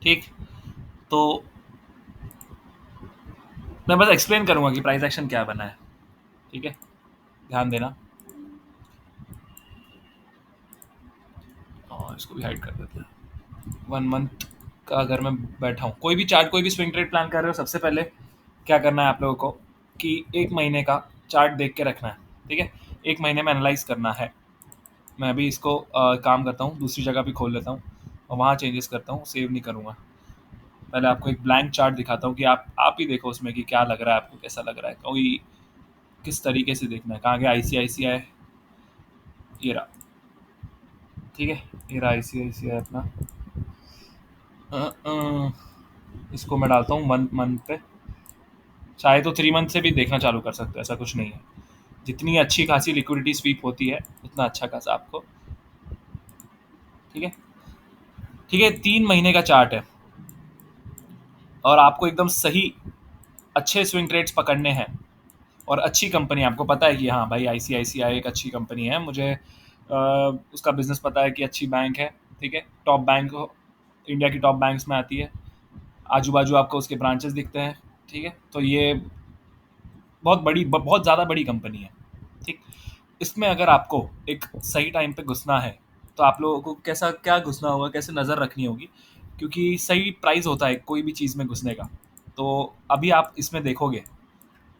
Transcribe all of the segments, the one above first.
ठीक, तो मैं बस एक्सप्लेन करूंगा कि प्राइस एक्शन क्या बना है। ठीक है, ध्यान देना। और इसको भी हाइड कर देते हैं। 1 मंथ का अगर मैं बैठा हूँ, कोई भी चार्ट, कोई भी स्विंग ट्रेड प्लान कर रहे हो, सबसे पहले क्या करना है आप लोगों को कि 1 महीने का चार्ट देख के रखना है। ठीक है, 1 महीने में एनालाइज करना है। मैं अभी इसको काम करता हूँ, दूसरी जगह भी खोल लेता हूँ और वहाँ चेंजेस करता हूँ, सेव नहीं करूँगा। पहले आपको एक ब्लैंक चार्ट दिखाता हूँ कि आप ही देखो उसमें कि क्या लग रहा है आपको, कैसा लग रहा है, कोई किस तरीके से देखना है। कहाँ गया ICICI, ये रहा। ठीक है, ये रहा ICICI अपना। अ, इसको मैं डालता हूँ मंथ मंथ पे। चाहे तो 3 मंथ से भी देखना चालू कर सकते हो, ऐसा कुछ नहीं है। जितनी अच्छी खासी लिक्विडिटी स्वीप होती है उतना अच्छा खासा आपको। ठीक है, ठीक है, 3 महीने का चार्ट है और आपको एकदम सही अच्छे स्विंग ट्रेड्स पकड़ने हैं और अच्छी कंपनी, आपको पता है कि हाँ भाई ICICI एक अच्छी कंपनी है, मुझे उसका बिजनेस पता है कि अच्छी बैंक है। ठीक है, टॉप बैंक, इंडिया की टॉप बैंक्स में आती है। आजू बाजू आपको उसके ब्रांचेस दिखते हैं। ठीक है, तो ये बहुत ज़्यादा बड़ी कंपनी है। ठीक, इसमें अगर आपको एक सही टाइम पे घुसना है तो आप लोगों को कैसा क्या घुसना होगा, कैसे नज़र रखनी होगी, क्योंकि सही प्राइस होता है कोई भी चीज़ में घुसने का। तो अभी आप इसमें देखोगे,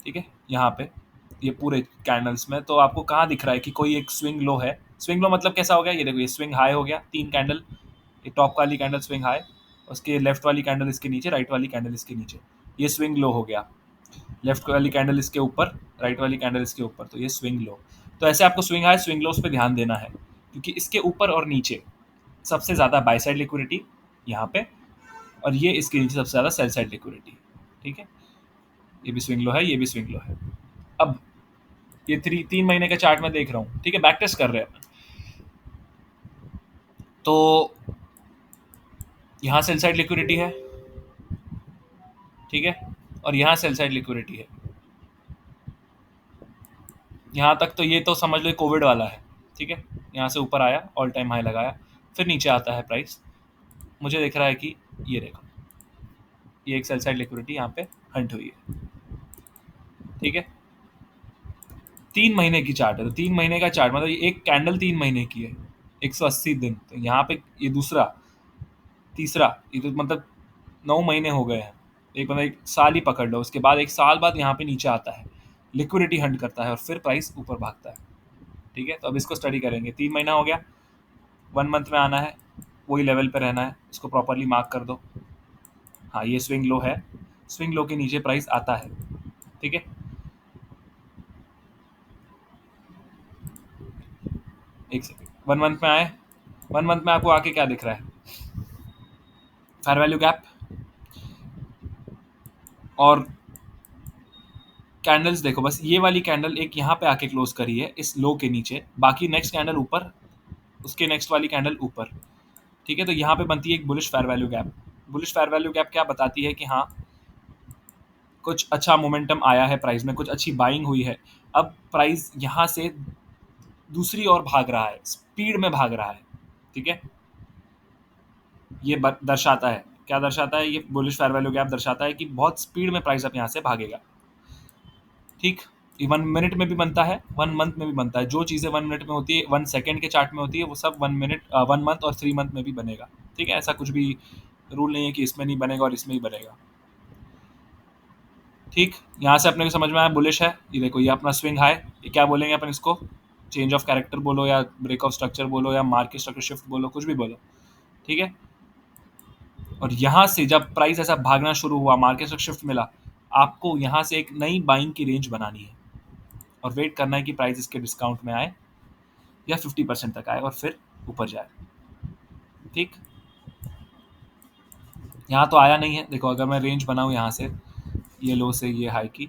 ठीक है, यहाँ पे ये पूरे कैंडल्स में तो आपको कहाँ दिख रहा है कि कोई एक स्विंग लो है। स्विंग लो मतलब कैसा हो गया, ये देखो, ये स्विंग हाई हो गया, 3 कैंडल, ये टॉप वाली कैंडल स्विंग हाई, उसके लेफ्ट वाली कैंडल इसके नीचे, राइट वाली कैंडल इसके नीचे, ये स्विंग लो हो गया। लेफ्ट वाली कैंडल इसके ऊपर, राइट वाली कैंडल इसके ऊपर, तो ये स्विंग लो। तो ऐसे आपको स्विंग हाई स्विंग लो उस पर ध्यान देना है, क्योंकि इसके ऊपर और नीचे सबसे ज़्यादा बाय साइड लिक्विडिटी यहाँ पे, और ये इसके नीचे सबसे ज़्यादा सेल साइड लिक्विडिटी। ठीक है, ये भी स्विंग लो है, ये भी स्विंग लो है। अब ये 3 महीने का चार्ट मैं देख रहा हूँ। ठीक है, बैक टेस्ट कर रहे हैं, तो यहाँ सेल साइड लिक्विडिटी है। ठीक है, और यहाँ सेल साइड लिक्विडिटी है। यहाँ तक तो ये तो समझ लो कोविड वाला है। ठीक है, यहाँ से ऊपर आया, ऑल टाइम हाई लगाया, फिर नीचे आता है प्राइस। मुझे दिख रहा है कि ये देखो, ये एक सेल साइड लिक्विडिटी यहाँ पे हंट हुई है। ठीक है, 3 महीने की चार्ट है, तो 3 महीने का चार्ट मतलब ये एक कैंडल 3 महीने की है, 180 दिन। तो यहाँ पे ये दूसरा, तीसरा, ये तो मतलब 9 महीने हो गए हैं। एक मतलब 1 साल ही पकड़ लो, उसके बाद 1 साल बाद यहाँ पे नीचे आता है, लिक्विडिटी हंट करता है और फिर प्राइस ऊपर भागता है। ठीक है, तो अब इसको स्टडी करेंगे। 3 महीना हो गया, 1 मंथ में आना है, वही लेवल पे रहना है, इसको प्रॉपरली मार्क कर दो। हाँ, ये स्विंग लो है, स्विंग लो के नीचे प्राइस आता है। ठीक है, एक सेकेंड, 1 मंथ में आए, 1 मंथ में आपको आके क्या दिख रहा है, फेयर वैल्यू गैप, और कैंडल्स देखो, बस ये वाली कैंडल एक यहाँ पे आके क्लोज करी है इस लो के नीचे, बाकी नेक्स्ट कैंडल ऊपर, उसके नेक्स्ट वाली कैंडल ऊपर। ठीक है, तो यहाँ पे बनती है एक bullish fair value gap. Bullish fair value gap क्या बताती है कि हाँ, कुछ अच्छा मोमेंटम आया है प्राइस में, कुछ अच्छी बाइंग हुई है। अब प्राइस यहाँ से दूसरी ओर भाग रहा है, स्पीड में भाग रहा है। ठीक है, ये दर्शाता है, क्या दर्शाता है, ये बुलिश फेयर वैल्यू गैप दर्शाता है कि बहुत स्पीड में प्राइस अब यहाँ से भागेगा। ठीक, ये 1 मिनट में भी बनता है, 1 मंथ में भी बनता है। जो चीज़ें 1 मिनट में होती है, 1 सेकेंड के चार्ट में होती है, वो सब 1 मिनट, 1 मंथ और 3 मंथ में भी बनेगा। ठीक है, ऐसा कुछ भी रूल नहीं है कि इसमें नहीं बनेगा और इसमें ही बनेगा। ठीक, यहाँ से अपने को समझ में आया बुलिश है। ये देखो, ये अपना स्विंग हाई, ये क्या बोलेंगे अपन इसको, चेंज ऑफ कैरेक्टर बोलो या ब्रेक ऑफ स्ट्रक्चर बोलो या मार्केट स्ट्रक्चर शिफ्ट बोलो, कुछ भी बोलो। ठीक है, और यहाँ से जब प्राइस ऐसा भागना शुरू हुआ, मार्केट स्ट्रक्चर शिफ्ट मिला, आपको यहाँ से एक नई बाइंग की रेंज बनानी है और वेट करना है कि प्राइस इसके डिस्काउंट में आए या 50% तक आए और फिर ऊपर जाए। ठीक, यहाँ तो आया नहीं है। देखो, अगर मैं रेंज बनाऊँ यहाँ से, ये लो से ये हाई की,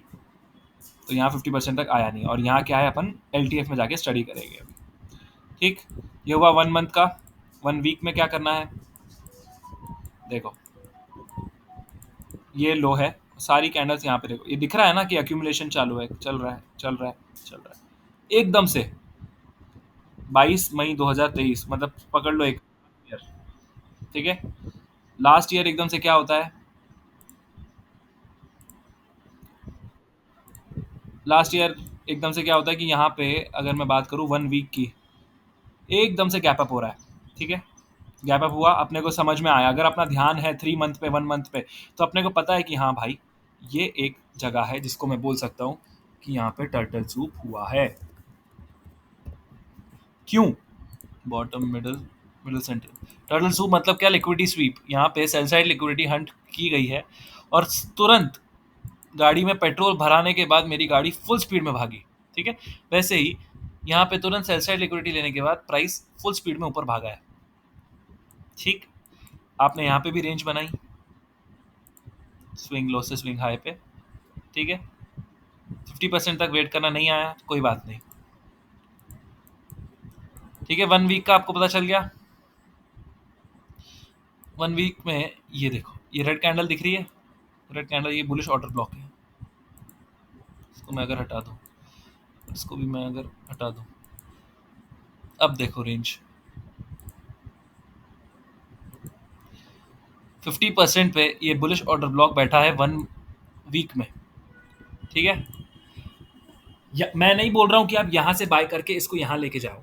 तो यहाँ 50% तक आया नहीं, और यहाँ क्या है, अपन LTF में जाके स्टडी करेंगे अभी। ठीक, ये हुआ 1 मंथ का। 1 वीक में क्या करना है, देखो, ये लो है, सारी कैंडल्स यहाँ पे देखो, ये दिख रहा है ना कि अक्यूमुलेशन चालू है, चल रहा है, चल रहा है, चल रहा है, एकदम से 22 मई 2023, मतलब पकड़ लो एक ईयर। ठीक है, लास्ट ईयर एकदम से क्या होता है, लास्ट ईयर एकदम से क्या होता है कि यहाँ पे अगर मैं बात करूँ 1 वीक की, एकदम से गैप अप हो रहा है, ठीक है। गैप अप हुआ, अपने को समझ में आया, अगर अपना ध्यान है 3 मंथ पे, 1 मंथ पे, तो अपने को पता है कि हाँ भाई ये एक जगह है जिसको मैं बोल सकता हूँ कि यहाँ पे टर्टल सूप हुआ है। क्यों? Bottom middle, middle centre, turtle soup मतलब क्या, लिक्विडिटी स्वीप। यहाँ पे सेल साइड लिक्विडिटी हंट की गई है और तुरंत गाड़ी में पेट्रोल भराने के बाद मेरी गाड़ी फुल स्पीड में भागी, ठीक है। वैसे ही यहाँ पे तुरंत सेल साइड लिक्विडिटी लेने के बाद प्राइस फुल स्पीड में ऊपर भागा है, ठीक। आपने यहाँ पे भी रेंज बनाई, स्विंग लो से स्विंग हाई पे, ठीक है। 50% तक वेट करना, नहीं आया कोई बात नहीं, ठीक है। 1 वीक का आपको पता चल गया। 1 वीक में ये देखो, ये रेड कैंडल दिख रही है, रेड कैंडल, ये बुलिश ऑर्डर ब्लॉक है। इसको मैं अगर हटा दूं, इसको भी मैं अगर हटा दूं, अब देखो रेंज 50% पे ये बुलिश ऑर्डर ब्लॉक बैठा है 1 वीक में, ठीक है। मैं नहीं बोल रहा हूँ कि आप यहाँ से बाय करके इसको यहाँ लेके जाओ,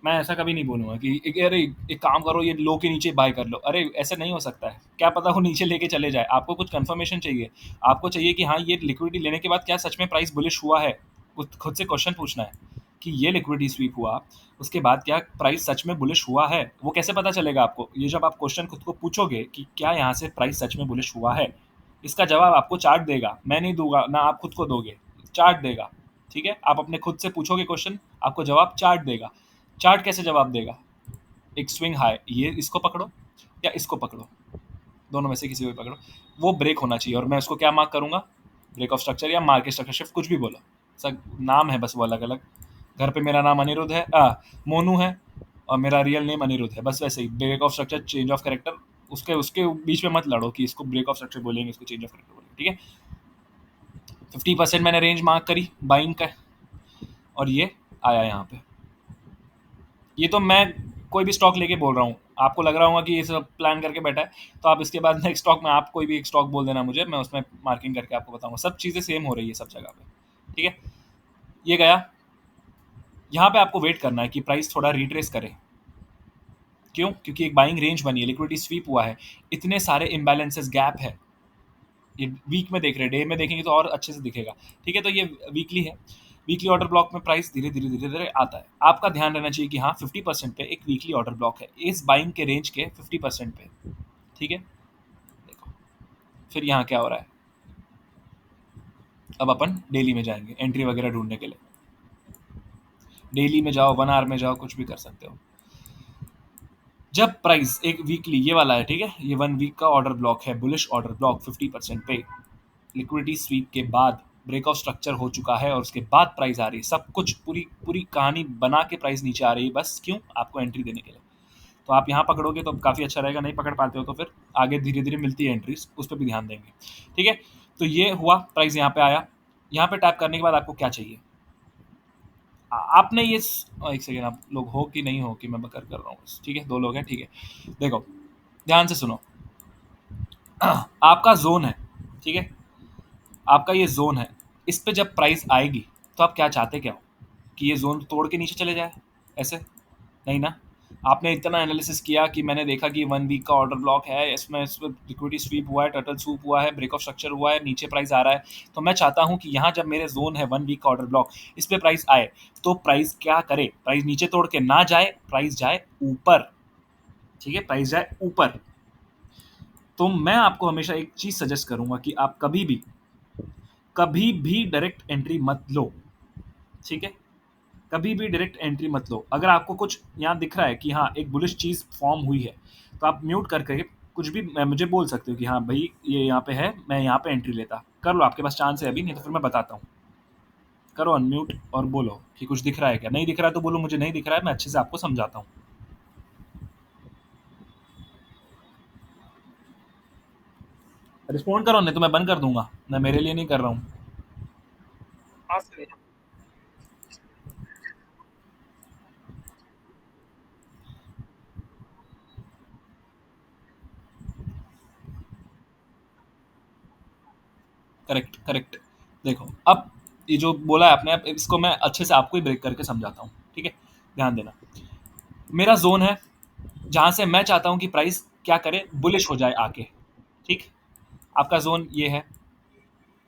मैं ऐसा कभी नहीं बोलूँगा कि अरे एक काम करो ये लो के नीचे बाय कर लो, अरे ऐसे नहीं हो सकता है, क्या पता वो नीचे लेके चले जाए। आपको कुछ कंफर्मेशन चाहिए, आपको चाहिए कि हाँ ये लिक्विडिटी लेने के बाद क्या सच में प्राइस बुलिश हुआ है। खुद से क्वेश्चन पूछना है कि ये लिक्विडिटी स्वीप हुआ, उसके बाद क्या प्राइस सच में बुलिश हुआ है। वो कैसे पता चलेगा आपको, ये जब आप क्वेश्चन खुद को पूछोगे कि क्या यहाँ से प्राइस सच में बुलिश हुआ है, इसका जवाब आपको चार्ट देगा, मैं नहीं दूंगा ना, आप खुद को दोगे, चार्ट देगा, ठीक है। आप अपने खुद से पूछोगे क्वेश्चन, आपको जवाब चार्ट देगा। चार्ट कैसे जवाब देगा, एक स्विंग हाई, ये इसको पकड़ो या इसको पकड़ो, दोनों में से किसी को भी पकड़ो, वो ब्रेक होना चाहिए, और मैं उसको क्या मार्क करूंगा, ब्रेक ऑफ स्ट्रक्चर या मार्केट स्ट्रक्चर शिफ्ट, कुछ भी बोलो, सब नाम है बस वो अलग अलग। घर पे मेरा नाम अनिरुद्ध है, मोनू है, और मेरा रियल नेम अनिरुद्ध है, बस वैसे ही break of structure change of character, उसके उसके बीच में मत लड़ो कि इसको ब्रेक ऑफ स्ट्रक्चर बोलेंगे, इसको चेंज ऑफ कैरेक्टर बोलेंगे, ठीक है। 50% मैंने रेंज मार्क करी बाइंग का, और ये आया यहाँ पे। ये तो मैं कोई भी स्टॉक लेके बोल रहा हूँ, आपको लग रहा होगा कि ये सब प्लान करके बैठा है, तो आप इसके बाद नेक्स्ट स्टॉक में आप कोई भी एक स्टॉक बोल देना मुझे, मैं उसमें मार्किंग करके आपको बताऊंगा। सब चीज़ें सेम हो रही है सब जगह पे, ठीक है। ये गया, यहाँ पे आपको वेट करना है कि प्राइस थोड़ा रिट्रेस करे। क्यों? क्योंकि एक बाइंग रेंज बनी है, लिक्विडिटी स्वीप हुआ है, इतने सारे इम्बैलेंसेस गैप है। ये वीक में देख रहे हैं, डे में देखेंगे तो और अच्छे से दिखेगा, ठीक है। तो ये वीकली है, वीकली ऑर्डर ब्लॉक में प्राइस धीरे धीरे धीरे धीरे आता है। आपका ध्यान रहना चाहिए कि हाँ 50% पे एक वीकली ऑर्डर ब्लॉक है, इस बाइंग के रेंज के 50% पे, ठीक है। देखो फिर यहाँ क्या हो रहा है, अब अपन डेली में जाएंगे एंट्री वगैरह ढूंढने के लिए। डेली में जाओ, 1 आवर में जाओ, कुछ भी कर सकते हो। जब प्राइस एक वीकली ये वाला है, ठीक है, ये 1 वीक का ऑर्डर ब्लॉक है, बुलिश ऑर्डर ब्लॉक 50% पे, लिक्विडिटी स्वीप के बाद ब्रेकआउट स्ट्रक्चर हो चुका है, और उसके बाद प्राइस आ रही है, सब कुछ पूरी पूरी कहानी बना के प्राइस नीचे आ रही है, बस क्यों, आपको एंट्री देने के लिए। तो आप यहाँ पकड़ोगे तो काफ़ी अच्छा रहेगा, नहीं पकड़ पाते हो तो फिर आगे धीरे धीरे मिलती है एंट्रीज, उस पर भी ध्यान देंगे, ठीक है। तो ये हुआ, प्राइस यहाँ पे आया, यहाँ पे टैप करने के बाद आपको क्या चाहिए, आपने ये एक सेकेंड, आप लोग हो कि नहीं हो कि मैं बकर कर रहा हूँ, ठीक है, 2 लोग हैं, ठीक है। देखो ध्यान से सुनो, आपका जोन है, ठीक है, आपका ये जोन है, इस पे जब प्राइस आएगी तो आप क्या चाहते क्या हो, कि ये जोन तोड़ के नीचे चले जाए, ऐसे नहीं ना। आपने इतना एनालिसिस किया कि मैंने देखा कि 1 वीक का ऑर्डर ब्लॉक है, इसमें लिक्विडिटी स्वीप हुआ है, टर्टल सूप हुआ है, ब्रेक ऑफ स्ट्रक्चर हुआ है, नीचे प्राइस आ रहा है, तो मैं चाहता हूं कि यहाँ जब मेरे जोन है 1 वीक का ऑर्डर ब्लॉक, इस पे प्राइस आए तो प्राइस क्या करे, प्राइस नीचे तोड़ के ना जाए, प्राइस जाए ऊपर, ठीक है, प्राइस जाए ऊपर। तो मैं आपको हमेशा एक चीज सजेस्ट करूंगा कि आप कभी भी डायरेक्ट एंट्री मत लो, ठीक है। कभी भी डायरेक्ट एंट्री मत लो। अगर आपको कुछ यहाँ दिख रहा है कि हाँ एक बुलिश चीज़ फॉर्म हुई है, तो आप म्यूट करके कुछ भी मुझे बोल सकते हो कि हाँ भाई ये यहाँ पे है, मैं यहाँ पे एंट्री लेता, कर लो, आपके पास चांस है अभी, नहीं तो फिर मैं बताता हूँ। करो अनम्यूट और बोलो कि कुछ दिख रहा है क्या, नहीं दिख रहा है तो बोलो मुझे नहीं दिख रहा है, मैं अच्छे से आपको समझाता हूँ। रिस्पॉन्ड करो, नहीं तो मैं बंद कर दूंगा, मैं मेरे लिए नहीं कर रहा हूँ। Correct correct. देखो अब ये जो बोला है आपने, अब इसको मैं अच्छे से आपको ही ब्रेक करके समझाता हूँ, ठीक है? ध्यान देना। मेरा जोन है जहां से मैं चाहता हूं कि प्राइस क्या करे, बुलिश हो जाए आके, ठीक? आपका जोन ये है,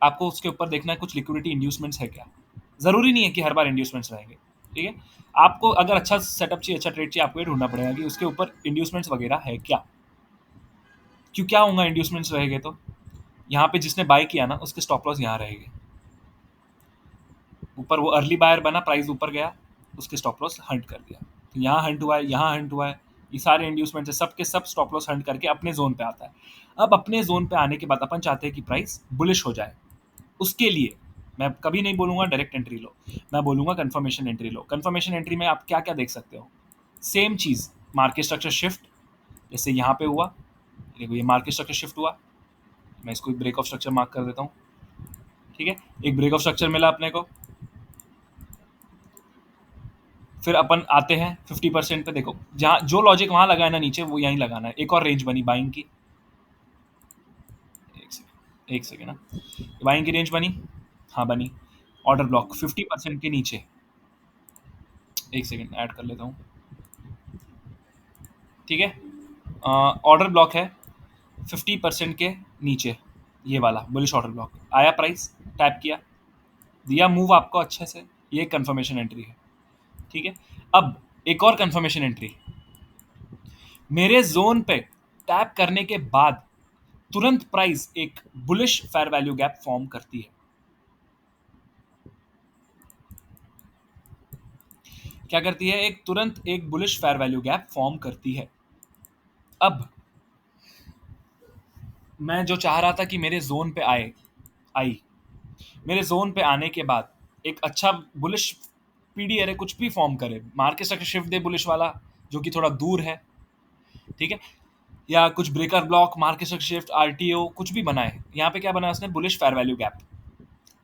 आपको उसके ऊपर देखना है कुछ लिक्विडिटी इंड्यूसमेंट्स है क्या। जरूरी नहीं है कि हर बार इंड्यूसमेंट्स रहेंगे, ठीक है? आपको अगर अच्छा सेटअप चाहिए, अच्छा ट्रेड चाहिए, आपको ये ढूंढना पड़ेगा कि उसके ऊपर इंड्यूसमेंट्स वगैरह है क्या। क्यों क्या होगा इंड्यूसमेंट्स रहेंगे तो यहाँ पे जिसने बाय किया ना उसके स्टॉप लॉस यहाँ रहेंगे। ऊपर वो अर्ली बायर बना, प्राइस ऊपर गया, उसके स्टॉप लॉस हंट कर दिया, तो यहाँ हंट हुआ है, यहाँ हंट हुआ है। ये सारे इंड्यूसमेंट है, सब के सब स्टॉप लॉस हंट करके अपने जोन पे आता है। अब अपने जोन पे आने के बाद अपन चाहते हैं कि प्राइस बुलिश हो जाए। उसके लिए मैं कभी नहीं बोलूंगा डायरेक्ट एंट्री लो, मैं बोलूंगा कंफर्मेशन एंट्री लो। कंफर्मेशन एंट्री में आप क्या क्या देख सकते हो? सेम चीज, मार्केट स्ट्रक्चर शिफ्ट, जैसे यहाँ पे हुआ, देखो ये मार्केट स्ट्रक्चर शिफ्ट हुआ, मैं इसको ब्रेक ऑफ स्ट्रक्चर मार्क कर देता हूँ, ठीक है? एक ब्रेक ऑफ स्ट्रक्चर मिला अपने को। फिर अपन आते हैं 50% पे। देखो जहाँ जो लॉजिक वहां लगाया ना नीचे, वो यहीं लगाना है। एक और रेंज बनी बाइंग की, एक सेकेंड ना, बाइंग की रेंज बनी, हाँ बनी। ऑर्डर ब्लॉक 50% के नीचे, एक सेकेंड ऐड कर लेता हूँ, ठीक है? ऑर्डर ब्लॉक है 50% के नीचे, ये वाला बुलिश ऑर्डर ब्लॉक आया, प्राइस टैप किया, दिया मूव आपको अच्छे से, ये कंफर्मेशन एंट्री है, ठीक है? अब एक और कंफर्मेशन एंट्री, मेरे जोन पे टैप करने के बाद तुरंत प्राइस एक bullish fair value gap form करती है। क्या करती है? एक तुरंत एक bullish fair value gap form करती है। अब मैं जो चाह रहा था कि मेरे जोन पे आए, आई। मेरे जोन पे आने के बाद एक अच्छा बुलिश पीडी अरे कुछ भी फॉर्म करे, मार्केट स्ट्रक्चर शिफ्ट दे बुलिश वाला, जो कि थोड़ा दूर है, ठीक है? या कुछ breaker block, market structure shift, RTO कुछ भी बनाए। यहाँ पे क्या बना उसने? बुलिश फेयर वैल्यू गैप,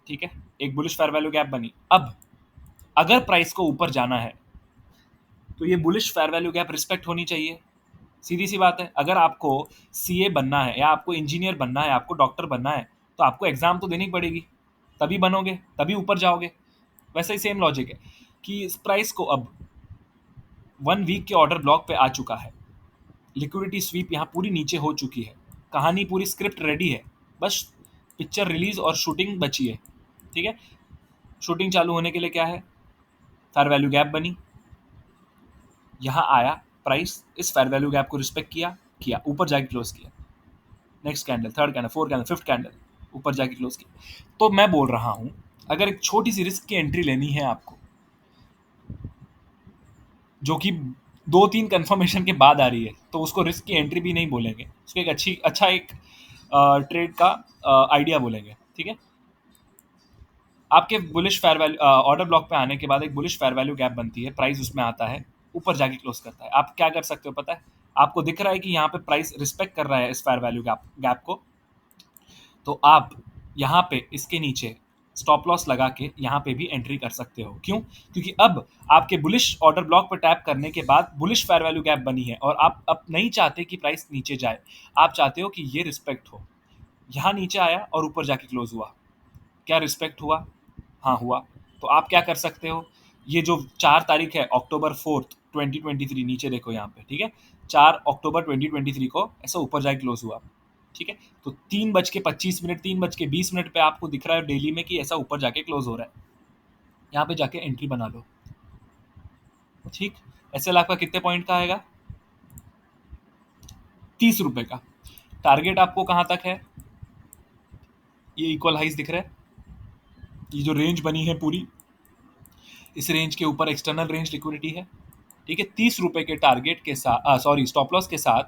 ठीक है? एक बुलिश फेयर वैल्यू गैप बनी। अब अगर प्राइस को ऊपर जाना है तो ये bullish fair value gap respect होनी चाहिए। सीधी सी बात है। अगर आपको सीए बनना है, या आपको इंजीनियर बनना है, आपको डॉक्टर बनना है, तो आपको एग्जाम तो देनी पड़ेगी, तभी बनोगे, तभी ऊपर जाओगे। वैसा ही सेम लॉजिक है कि इस प्राइस को अब 1 वीक के ऑर्डर ब्लॉक पे आ चुका है, लिक्विडिटी स्वीप यहाँ पूरी नीचे हो चुकी है, कहानी पूरी स्क्रिप्ट रेडी है, बस पिक्चर रिलीज और शूटिंग बची है, ठीक है? शूटिंग चालू होने के लिए क्या है? फेयर वैल्यू गैप बनी, यहाँ आया प्राइस, इस फेयर वैल्यू गैप को रिस्पेक्ट किया, ऊपर जाके क्लोज किया, next candle, third candle, fourth candle, fifth candle, ऊपर जाके क्लोज किया। तो मैं बोल रहा हूं, अगर एक छोटी सी रिस्क की एंट्री लेनी है आपको, जो कि 2-3 कंफर्मेशन के बाद आ रही है, तो उसको रिस्क की एंट्री भी नहीं बोलेंगे, उसको एक अच्छा एक ट्रेड का आइडिया बोलेंगे, ठीक है? आपके bullish fair value order block पे आने के बाद एक बुलिश फेयर वैल्यू गैप बनती है, प्राइस उसमें आता है, ऊपर जाके क्लोज करता है। आप क्या कर सकते हो पता है? आपको दिख रहा है कि यहाँ पे प्राइस रिस्पेक्ट कर रहा है इस फेयर वैल्यू गैप को, तो आप यहाँ पे इसके नीचे स्टॉप लॉस लगा के यहाँ पे भी एंट्री कर सकते हो। क्यों? क्योंकि अब आपके बुलिश ऑर्डर ब्लॉक पर टैप करने के बाद बुलिश फेयर वैल्यू गैप बनी है, और आप अब नहीं चाहते कि प्राइस नीचे जाए, आप चाहते हो कि ये रिस्पेक्ट हो। यहाँ नीचे आया और ऊपर जाके क्लोज हुआ, क्या रिस्पेक्ट हुआ? हाँ हुआ। तो आप क्या कर सकते हो? ये जो 4 तारीख है, अक्टूबर 4, 2023, नीचे देखो यहाँ पे, ठीक है? 4 अक्टूबर 2023 को ऐसा ऊपर जाके क्लोज हुआ, ठीक है? तो 3:25, 3:20 पे आपको दिख रहा है डेली में कि ऐसा ऊपर जाके क्लोज हो रहा है, यहाँ पे जाके एंट्री बना लो, ठीक? एसएल आपका कितने पॉइंट का आएगा? 30 रुपए का। टारगेट आपको कहाँ तक है? ये इक्वल हाइज दिख रहा है, ये जो रेंज बनी है पूरी, इस रेंज के ऊपर एक्सटर्नल रेंज लिक्विडिटी है, ठीक है? 30 रुपए के टारगेट के साथ, सॉरी, स्टॉप लॉस के साथ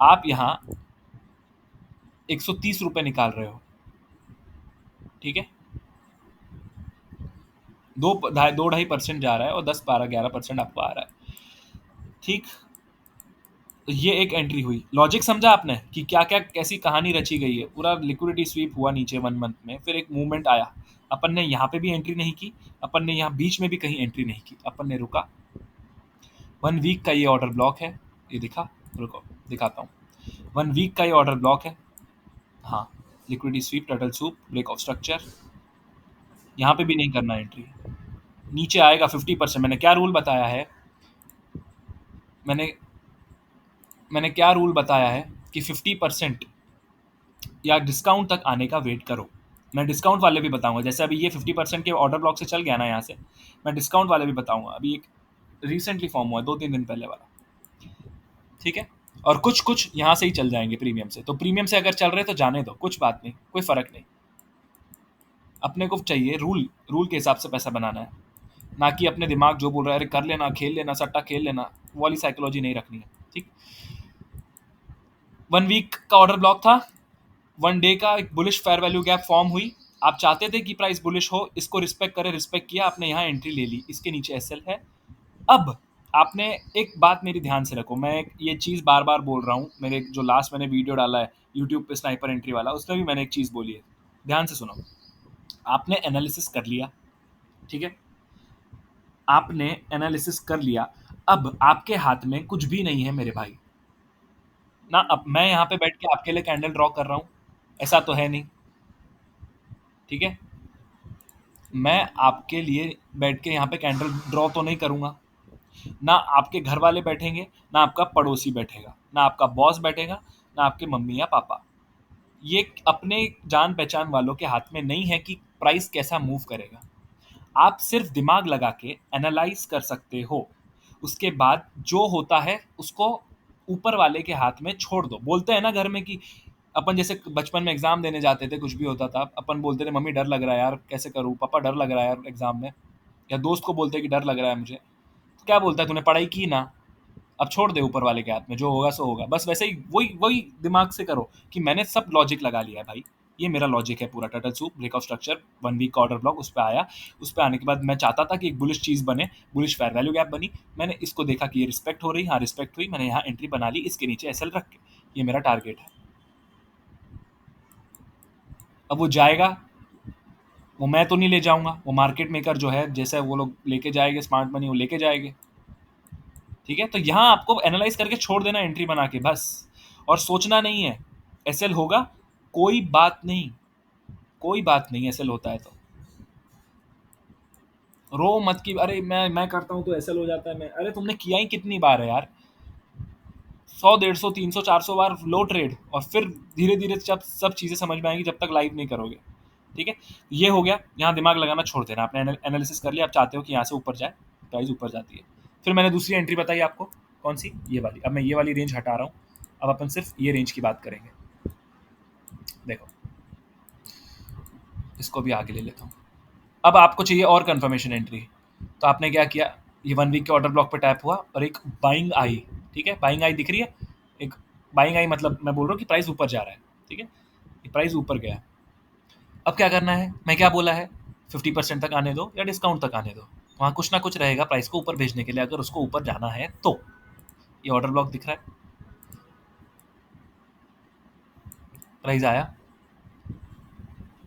आप यहाँ 130 रुपए निकाल रहे हो, ठीक है? 2-2.5% जा रहा है और 10-12-11% आपको आ रहा है, ठीक? तो ये एक एंट्री हुई। लॉजिक समझा आपने कि क्या क्या कैसी कहानी रची गई है? पूरा लिक्विडिटी स्वीप हुआ नीचे 1 मंथ में, फिर एक मूवमेंट आया, अपन ने यहाँ पे भी एंट्री नहीं की, अपन ने यहाँ बीच में भी कहीं एंट्री नहीं की, अपन ने रुका। 1 वीक का ये ऑर्डर ब्लॉक है, ये दिखा, रुको दिखाता हूँ। 1 वीक का ये ऑर्डर ब्लॉक है, हाँ, liquidity sweep, turtle soup, break of structure, यहाँ पे भी नहीं करना एंट्री, नीचे आएगा 50%। मैंने क्या रूल बताया है, मैंने क्या रूल बताया है कि 50% या डिस्काउंट तक आने का वेट करो। मैं डिस्काउंट वाले भी बताऊंगा, जैसे अभी ये 50% के ऑर्डर ब्लॉक से चल गया ना यहाँ से, मैं डिस्काउंट वाले भी बताऊंगा। अभी एक रिसेंटली फॉर्म हुआ है 2-3 दिन पहले वाला, ठीक है। और कुछ कुछ यहाँ से ही चल जाएंगे प्रीमियम से, तो प्रीमियम से अगर चल रहे तो जाने दो, कुछ बात नहीं, कोई फर्क नहीं। अपने को चाहिए रूल, रूल के हिसाब से पैसा बनाना है, ना कि अपने दिमाग जो बोल रहा है अरे कर लेना, खेल लेना, सट्टा खेल लेना, वो वाली साइकोलॉजी नहीं रखनी है, ठीक। 1 वीक का ऑर्डर ब्लॉक था, 1 डे का एक bullish fair value gap form हुई। आप चाहते थे कि प्राइस बुलिश हो, इसको रिस्पेक्ट करे, रिस्पेक्ट किया, आपने यहाँ एंट्री ले ली, इसके नीचे एसएल है। अब आपने एक बात मेरी ध्यान से रखो, मैं ये चीज़ बार बार बोल रहा हूँ, मेरे जो लास्ट मैंने वीडियो डाला है यूट्यूब पे स्नाइपर एंट्री वाला, उसमें भी मैंने एक चीज़ बोली है, ध्यान से सुनो। आपने एनालिसिस कर लिया, ठीक है, आपने एनालिसिस कर लिया, अब आपके हाथ में कुछ भी नहीं है मेरे भाई ना। अब मैं यहाँ पे बैठ के आपके लिए कैंडल ड्रॉ कर रहा हूँ, ऐसा तो है नहीं, ठीक है। मैं आपके लिए बैठ के यहाँ पे कैंडल ड्रॉ तो नहीं करूँगा, ना आपके घर वाले बैठेंगे, ना आपका पड़ोसी बैठेगा, ना आपका बॉस बैठेगा, ना आपके मम्मी या पापा। ये अपने जान पहचान वालों के हाथ में नहीं है कि प्राइस कैसा मूव करेगा। आप सिर्फ दिमाग लगा के एनालाइज कर सकते हो, उसके बाद जो होता है उसको ऊपर वाले के हाथ में छोड़ दो। बोलते हैं ना घर में कि अपन जैसे बचपन में एग्जाम देने जाते थे, कुछ भी होता था, अपन बोलते थे मम्मी डर लग रहा है यार, कैसे करूँ, पापा डर लग रहा है यार एग्जाम में, या दोस्त को बोलते कि डर लग रहा है मुझे, तो क्या बोलता है, तूने पढ़ाई की ना, अब छोड़ दे ऊपर वाले के हाथ में, जो होगा सो होगा। बस वैसे ही वही वही दिमाग से करो कि मैंने सब लॉजिक लगा लिया है भाई, ये मेरा लॉजिक है पूरा। Turtle soup, break of structure, 1 week का ऑर्डर ब्लॉक, उस पर आया, उस पर आने के बाद मैं चाहता था कि एक बुलिश चीज़ बने, बुलिश फेयर वैल्यू गैप बनी, मैंने इसको देखा कि ये रिस्पेक्ट हो रही, हाँ रिस्पेक्ट हुई, मैंने यहाँ एंट्री बना ली, इसके नीचे एसएल रख के, ये मेरा टारगेट है। अब वो जाएगा, वो मैं तो नहीं ले जाऊंगा, वो मार्केट मेकर जो है, जैसे वो लोग लेके जाएंगे स्मार्ट मनी, वो लेके जाएंगे, ठीक है। तो यहाँ आपको एनालाइज करके छोड़ देना एंट्री बना के बस, और सोचना नहीं है एसएल होगा, कोई बात नहीं, कोई बात नहीं, एसएल होता है तो रो मत कि अरे मैं करता हूँ तो एसएल हो जाता है, मैं, अरे तुमने किया ही कितनी बार है यार, 100, 150, 300, 400 बार लो ट्रेड, और फिर धीरे धीरे जब सब चीज़ें समझ में आएंगी, जब तक लाइव नहीं करोगे, ठीक है। ये हो गया, यहाँ दिमाग लगाना छोड़ देना, आपने एनालिसिस कर लिया, आप चाहते हो कि यहाँ से ऊपर जाए, प्राइस ऊपर जाती है। फिर मैंने दूसरी एंट्री बताई आपको, कौन सी, ये वाली। अब मैं ये वाली रेंज हटा रहा हूँ, अब अपन सिर्फ ये रेंज की बात करेंगे। देखो, इसको भी आगे ले लेता हूँ। अब आपको चाहिए और कंफर्मेशन एंट्री, तो आपने क्या किया, ये 1 वीक के ऑर्डर ब्लॉक पे टैप हुआ और एक बाइंग आई, ठीक है, बाइंग आई दिख रही है, एक बाइंग आई, मतलब मैं बोल रहा हूँ कि प्राइस ऊपर जा रहा है, ठीक है, ये प्राइस ऊपर गया। अब क्या करना है, मैं क्या बोला है, 50% तक आने दो या डिस्काउंट तक आने दो, वहाँ कुछ ना कुछ रहेगा प्राइस को ऊपर भेजने के लिए, अगर उसको ऊपर जाना है तो। ये ऑर्डर ब्लॉक दिख रहा है, प्राइस आया,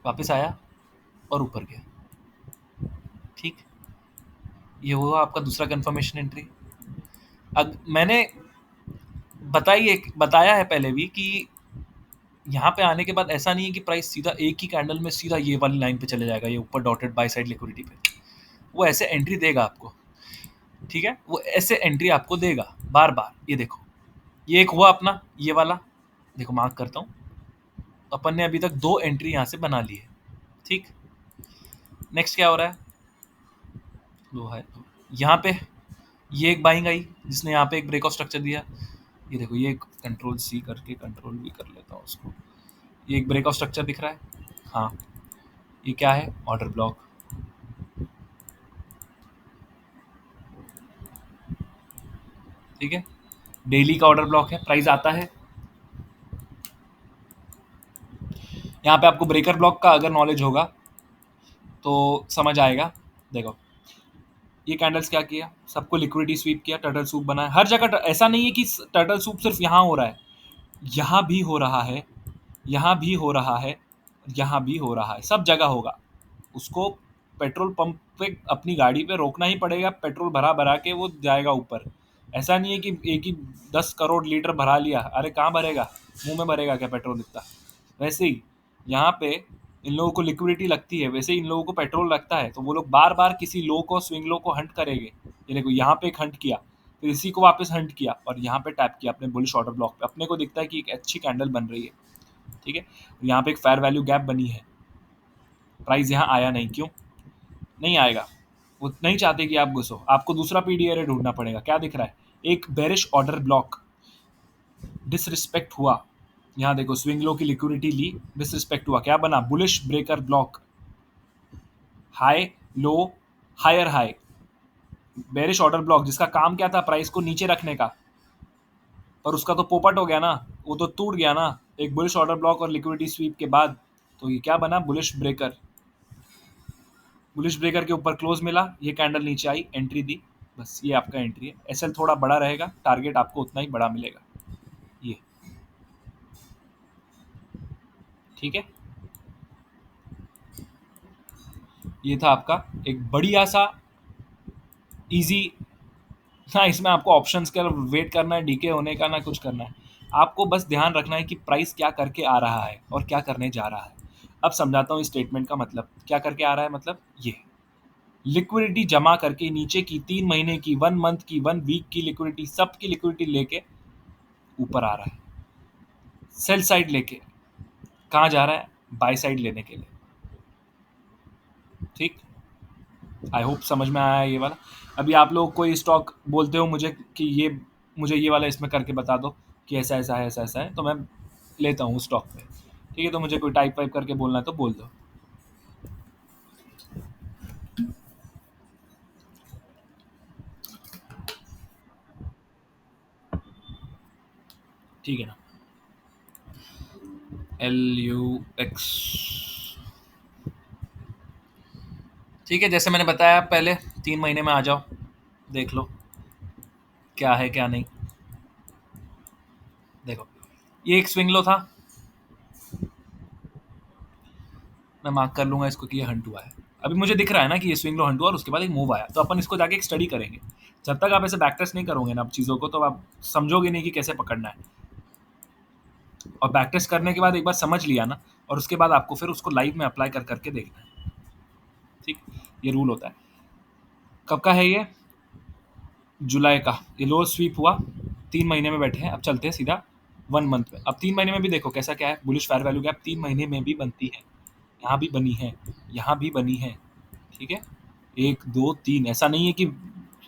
वापस आया और ऊपर गया, ठीक। ये हुआ आपका दूसरा कंफर्मेशन एंट्री। अब मैंने बताया है पहले भी कि यहाँ पे आने के बाद ऐसा नहीं है कि प्राइस सीधा एक ही कैंडल में सीधा ये वाली लाइन पे चले जाएगा, ये ऊपर डॉटेड बाय साइड लिक्विडिटी पे, वो ऐसे एंट्री देगा आपको, ठीक है, वो ऐसे एंट्री आपको देगा बार बार। ये देखो, ये एक हुआ अपना ये वाला, देखो मार्क करता हूँ, अपन ने अभी तक 2 एंट्री यहाँ से बना ली है, ठीक। नेक्स्ट क्या हो रहा है, लो है यहाँ पे, ये एक बाइंग आई जिसने यहाँ पे एक ब्रेक ऑफ स्ट्रक्चर दिया, ये देखो, ये कंट्रोल सी करके कंट्रोल भी कर लेता हूँ उसको, ये एक ब्रेक ऑफ स्ट्रक्चर दिख रहा है, हाँ, ये क्या है, ऑर्डर ब्लॉक, ठीक है, डेली का ऑर्डर ब्लॉक है, प्राइस आता है। यहाँ पे आपको ब्रेकर ब्लॉक का अगर नॉलेज होगा तो समझ आएगा। देखो, ये कैंडल्स क्या किया, सबको लिक्विडिटी स्वीप किया, टर्टल सूप बनाया, हर जगह। ऐसा नहीं है कि टर्टल सूप सिर्फ यहाँ हो रहा है, यहाँ भी हो रहा है, यहाँ भी हो रहा है, यहाँ भी हो रहा है, सब जगह होगा। उसको पेट्रोल पंप पे अपनी गाड़ी पे रोकना ही पड़ेगा, पेट्रोल भरा भरा के वो जाएगा ऊपर। ऐसा नहीं है कि एक ही 10 करोड़ लीटर भरा लिया, अरे कहाँ भरेगा, मुंह में भरेगा क्या पेट्रोल इतना, वैसे ही यहाँ पे इन लोगों को लिक्विडिटी लगती है, वैसे इन लोगों को पेट्रोल लगता है, तो वो लोग बार बार किसी लो को, स्विंग लो को हंट करेंगे। ये देखो यहाँ पे एक हंट किया, फिर इसी को वापस हंट किया और यहाँ पे टैप किया अपने बुलिश ऑर्डर ब्लॉक पे, अपने को दिखता है कि एक अच्छी कैंडल बन रही है, ठीक है। यहाँ पे एक फेयर वैल्यू गैप बनी है, प्राइस यहाँ आया नहीं, क्यों नहीं आएगा? वो नहीं चाहते कि आप घुसो, आपको दूसरा पीडीआर ढूंढना पड़ेगा। क्या दिख रहा है? एक बेरिश ऑर्डर ब्लॉक, डिसरिस्पेक्ट हुआ। यहाँ देखो स्विंग लो की लिक्विडिटी ली, डिसरिस्पेक्ट हुआ, क्या बना? Bullish breaker block, high low, higher high, bearish order block, जिसका काम क्या था? प्राइस को नीचे रखने का, पर उसका तो पोपट हो गया ना, वो तो टूट गया ना एक बुलिश ऑर्डर ब्लॉक और लिक्विडिटी स्वीप के बाद। तो ये क्या बना? Bullish breaker. बुलिश ब्रेकर के ऊपर क्लोज मिला, ये कैंडल नीचे आई, एंट्री दी, बस ये आपका एंट्री है। एसएल थोड़ा बड़ा रहेगा, टारगेट आपको उतना ही बड़ा मिलेगा, ये ठीक है। ये था आपका एक बढ़िया सा इजी। ना इसमें आपको ऑप्शंस का वेट करना है, डीके होने का, ना कुछ करना है। आपको बस ध्यान रखना है कि प्राइस क्या करके आ रहा है और क्या करने जा रहा है। अब समझाता हूँ इस स्टेटमेंट का मतलब, क्या करके आ रहा है मतलब, ये लिक्विडिटी जमा करके नीचे की 3 महीने की, 1 मंथ की, 1 वीक की लिक्विडिटी, सब की लिक्विडिटी लेके ऊपर आ रहा है। सेल साइड लेके कहाँ जा रहा है? बाय साइड लेने के लिए, ठीक। आई होप समझ में आया ये वाला। अभी आप लोग कोई स्टॉक बोलते हो मुझे कि ये, मुझे ये वाला इसमें करके बता दो कि ऐसा ऐसा है, ऐसा ऐसा है, तो मैं लेता हूँ स्टॉक पे, ठीक है। तो मुझे कोई टाइप वाइप करके बोलना है तो बोल दो, ठीक है ना। LUX, ठीक है। जैसे मैंने बताया पहले, 3 महीने में आ जाओ, देख लो क्या है क्या नहीं। देखो ये एक स्विंग लो था, मैं मार्क कर लूंगा इसको कि ये हंट हुआ है। अभी मुझे दिख रहा है ना कि ये स्विंग लो हंट हुआ और उसके बाद एक मूव आया, तो अपन इसको जाके एक स्टडी करेंगे। जब तक आप ऐसे बैक टेस्ट नहीं करोगे ना अब चीज़ों को, तो आप समझोगे नहीं कि कैसे पकड़ना है। और बैक टेस्ट करने के बाद एक बार समझ लिया ना, और उसके बाद आपको फिर उसको लाइव में अप्लाई कर करके देखना है, ठीक। ये रूल होता है। कब का है ये? जुलाई का। ये लोअर स्वीप हुआ, 3 महीने में बैठे हैं, अब चलते हैं सीधा 1 मंथ में। अब 3 महीने में भी देखो कैसा क्या है, बुलिश फेयर वैल्यू गैप 3 महीने में भी बनती है, यहाँ भी बनी है, यहाँ भी बनी है, ठीक है। 1 2 3, ऐसा नहीं है कि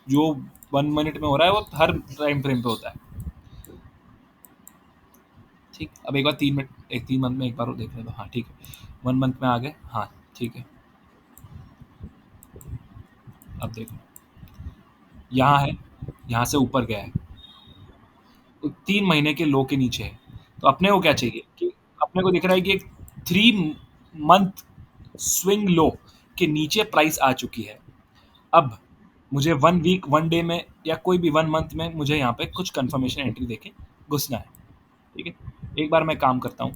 जो 1 मिनट में हो रहा है वो हर टाइम फ्रेम पे होता है, ठीक। अब एक बार 3 मिनट, एक 3 मंथ में एक बार वो देख ले लो, हाँ ठीक है। 1 मंथ में आ गए, हाँ ठीक है। अब देखो यहाँ है, यहाँ से ऊपर गया है, तो 3 महीने के लो के नीचे है। तो अपने को क्या चाहिए कि, अपने को दिख रहा है कि एक 3 मंथ स्विंग लो के नीचे प्राइस आ चुकी है। अब मुझे 1 वीक 1 डे में या कोई भी 1 मंथ में मुझे यहाँ पे कुछ कंफर्मेशन एंट्री देके घुसना है, ठीक है। एक बार मैं काम करता हूँ,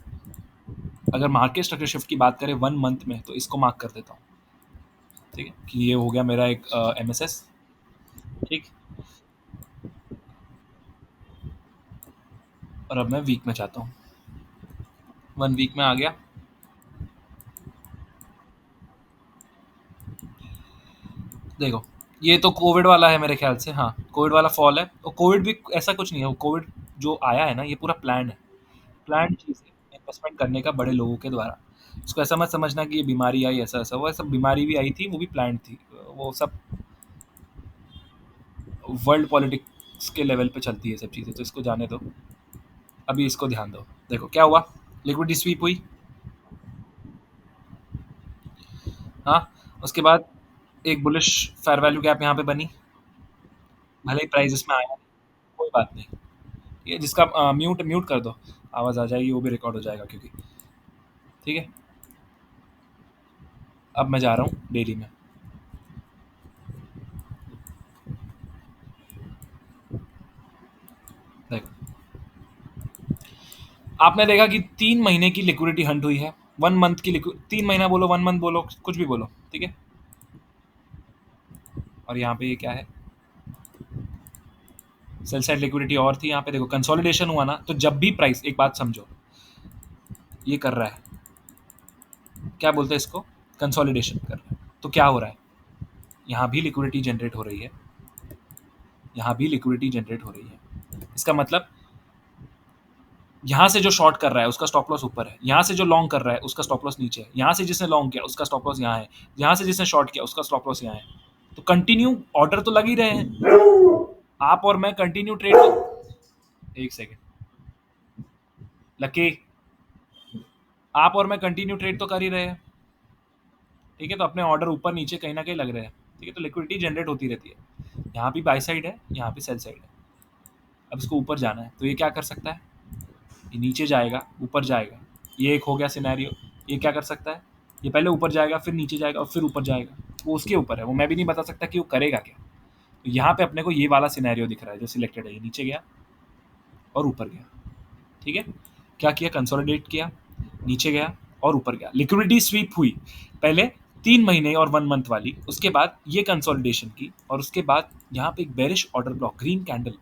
अगर मार्केट स्ट्रक्चर शिफ्ट की बात करें 1 मंथ में, तो इसको मार्क कर देता हूँ, ठीक है, कि ये हो गया मेरा एक MSS, ठीक। और अब मैं वीक में चाहता हूँ, 1 वीक में आ गया। देखो ये तो कोविड वाला है मेरे ख्याल से, हाँ कोविड वाला फॉल है। और कोविड भी ऐसा कुछ नहीं है, कोविड जो आया है ना ये पूरा प्लान है, प्लान चीज़ है इन्वेस्टमेंट करने का बड़े लोगों के द्वारा। इसको ऐसा मत समझना कि ये बीमारी आई ऐसा ऐसा, वो सब बीमारी भी आई थी, वो भी प्लान थी, वो सब वर्ल्ड पॉलिटिक्स के लेवल पे चलती है सब चीज़ें, तो इसको जाने दो। अभी इसको ध्यान दो, देखो क्या हुआ, लिक्विडिटी स्वीप हुई, हाँ। उसके बाद एक बुलिश फेयर वैल्यू गैप यहाँ पे बनी, भले ही प्राइस इसमें आया, कोई बात नहीं। ये जिसका म्यूट म्यूट कर दो, आवाज़ आ जाएगी, वो भी रिकॉर्ड हो जाएगा क्योंकि, ठीक है। अब मैं जा रहा हूँ डेली में, देखो आपने देखा कि 3 महीने की लिक्विडिटी हंट हुई है, 1 मंथ की लिक्विड, 3 महीना बोलो, 1 मंथ बोलो, कुछ भी बोलो, ठीक है। और यहाँ पे ये क्या है, सेल साइड लिक्विडिटी और थी, यहाँ पे देखो कंसोलिडेशन हुआ ना, तो जब भी प्राइस, एक बात समझो, ये कर रहा है, क्या बोलते हैं इसको, कंसोलिडेशन कर रहा है। तो क्या हो रहा है, यहाँ भी लिक्विडिटी जनरेट हो रही है, यहाँ भी लिक्विडिटी जनरेट हो रही है। इसका मतलब यहाँ से जो शॉर्ट कर रहा है उसका स्टॉप लॉस ऊपर है, यहाँ से जो लॉन्ग कर रहा है उसका स्टॉप लॉस नीचे है, यहाँ से जिसने लॉन्ग किया उसका स्टॉप लॉस यहाँ है, यहाँ से जिसने शॉर्ट किया उसका स्टॉप लॉस यहाँ है। तो कंटिन्यू ऑर्डर तो लग ही रहे हैं, आप और मैं कंटिन्यू ट्रेड। एक सेकेंड लकी, आप और मैं कंटिन्यू ट्रेड तो कर ही रहे हैं, ठीक है। तो अपने ऑर्डर ऊपर नीचे कहीं ना कहीं लग रहे हैं, ठीक है। तो लिक्विडिटी जनरेट होती रहती है, यहाँ भी बाई साइड है, यहाँ भी सेल साइड है। अब इसको ऊपर जाना है तो ये क्या कर सकता है, ये नीचे जाएगा ऊपर जाएगा, ये एक हो गया सिनेरियो। ये क्या कर सकता है, ये पहले ऊपर जाएगा फिर नीचे जाएगा और फिर ऊपर जाएगा, वो उसके ऊपर है, वो मैं भी नहीं बता सकता कि वो करेगा क्या। तो यहाँ पे अपने को ये वाला सिनेरियो दिख रहा है जो सिलेक्टेड है, ये नीचे गया और ऊपर गया, ठीक है। क्या किया, कंसोलिडेट किया, नीचे गया और ऊपर गया, लिक्विडिटी स्वीप हुई पहले 3 महीने और 1 मंथ वाली, उसके बाद ये कंसोलिडेशन की, और उसके बाद यहाँ पे एक bearish order block green candle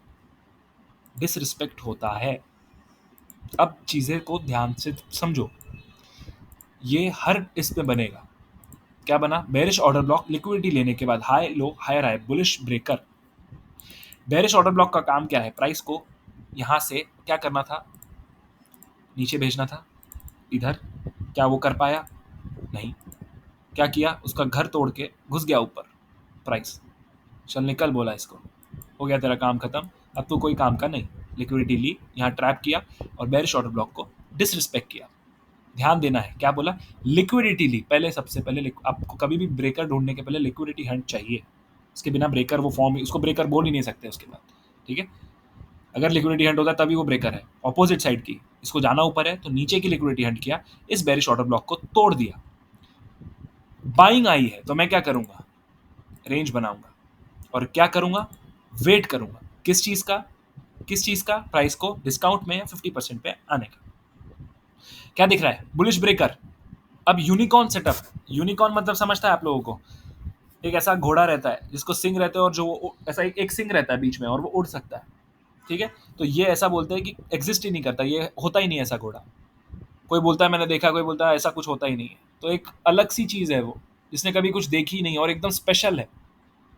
disrespect होता है। अब चीज़ें को ध्यान से समझो, ये हर इसमें बनेगा। क्या बना, बेरिश ऑर्डर ब्लॉक, लिक्विडिटी लेने के बाद high low higher high bullish breaker. Bearish order block का काम क्या है, प्राइस को यहाँ से क्या करना था, नीचे भेजना था इधर। क्या वो कर पाया, नहीं। क्या किया, उसका घर तोड़ के घुस गया ऊपर प्राइस, चल निकल बोला इसको, हो गया तेरा काम खत्म, अब तो कोई काम का नहीं। लिक्विडिटी ली, यहाँ ट्रैप किया और बेरिश ऑर्डर ब्लॉक को डिसरिस्पेक्ट किया। ध्यान देना है, क्या बोला, लिक्विडिटी ली पहले, सबसे पहले आपको कभी भी ब्रेकर ढूंढने के पहले लिक्विडिटी हंट चाहिए, उसके बिना ब्रेकर वो फॉर्म, उसको ब्रेकर बोल ही नहीं सकते उसके बाद, ठीक है। अगर लिक्विडिटी हंट होता है तभी वो ब्रेकर है। ऑपोजिट साइड की, इसको जाना ऊपर है तो नीचे की लिक्विडिटी हंट किया, इस बेरिश ऑर्डर ब्लॉक को तोड़ दिया। बाइंग आई है तो मैं क्या करूंगा, रेंज बनाऊंगा और क्या करूंगा, वेट करूंगा किस चीज का, किस चीज का, प्राइस को डिस्काउंट में 50% पे आने का। क्या दिख रहा है, बुलिश ब्रेकर। अब यूनिकॉर्न सेटअप, यूनिकॉर्न मतलब समझता है आप लोगों को, एक ऐसा घोड़ा रहता है जिसको सिंग रहते हैं और जो ऐसा एक सिंग रहता है बीच में और वो उड़ सकता है, ठीक है। तो ये ऐसा बोलते हैं कि एग्जिस्ट ही नहीं करता, ये होता ही नहीं ऐसा घोड़ा। कोई बोलता है मैंने देखा, कोई बोलता है ऐसा कुछ होता ही नहीं है। तो एक अलग सी चीज़ है वो, जिसने कभी कुछ देखी ही नहीं और एकदम स्पेशल है,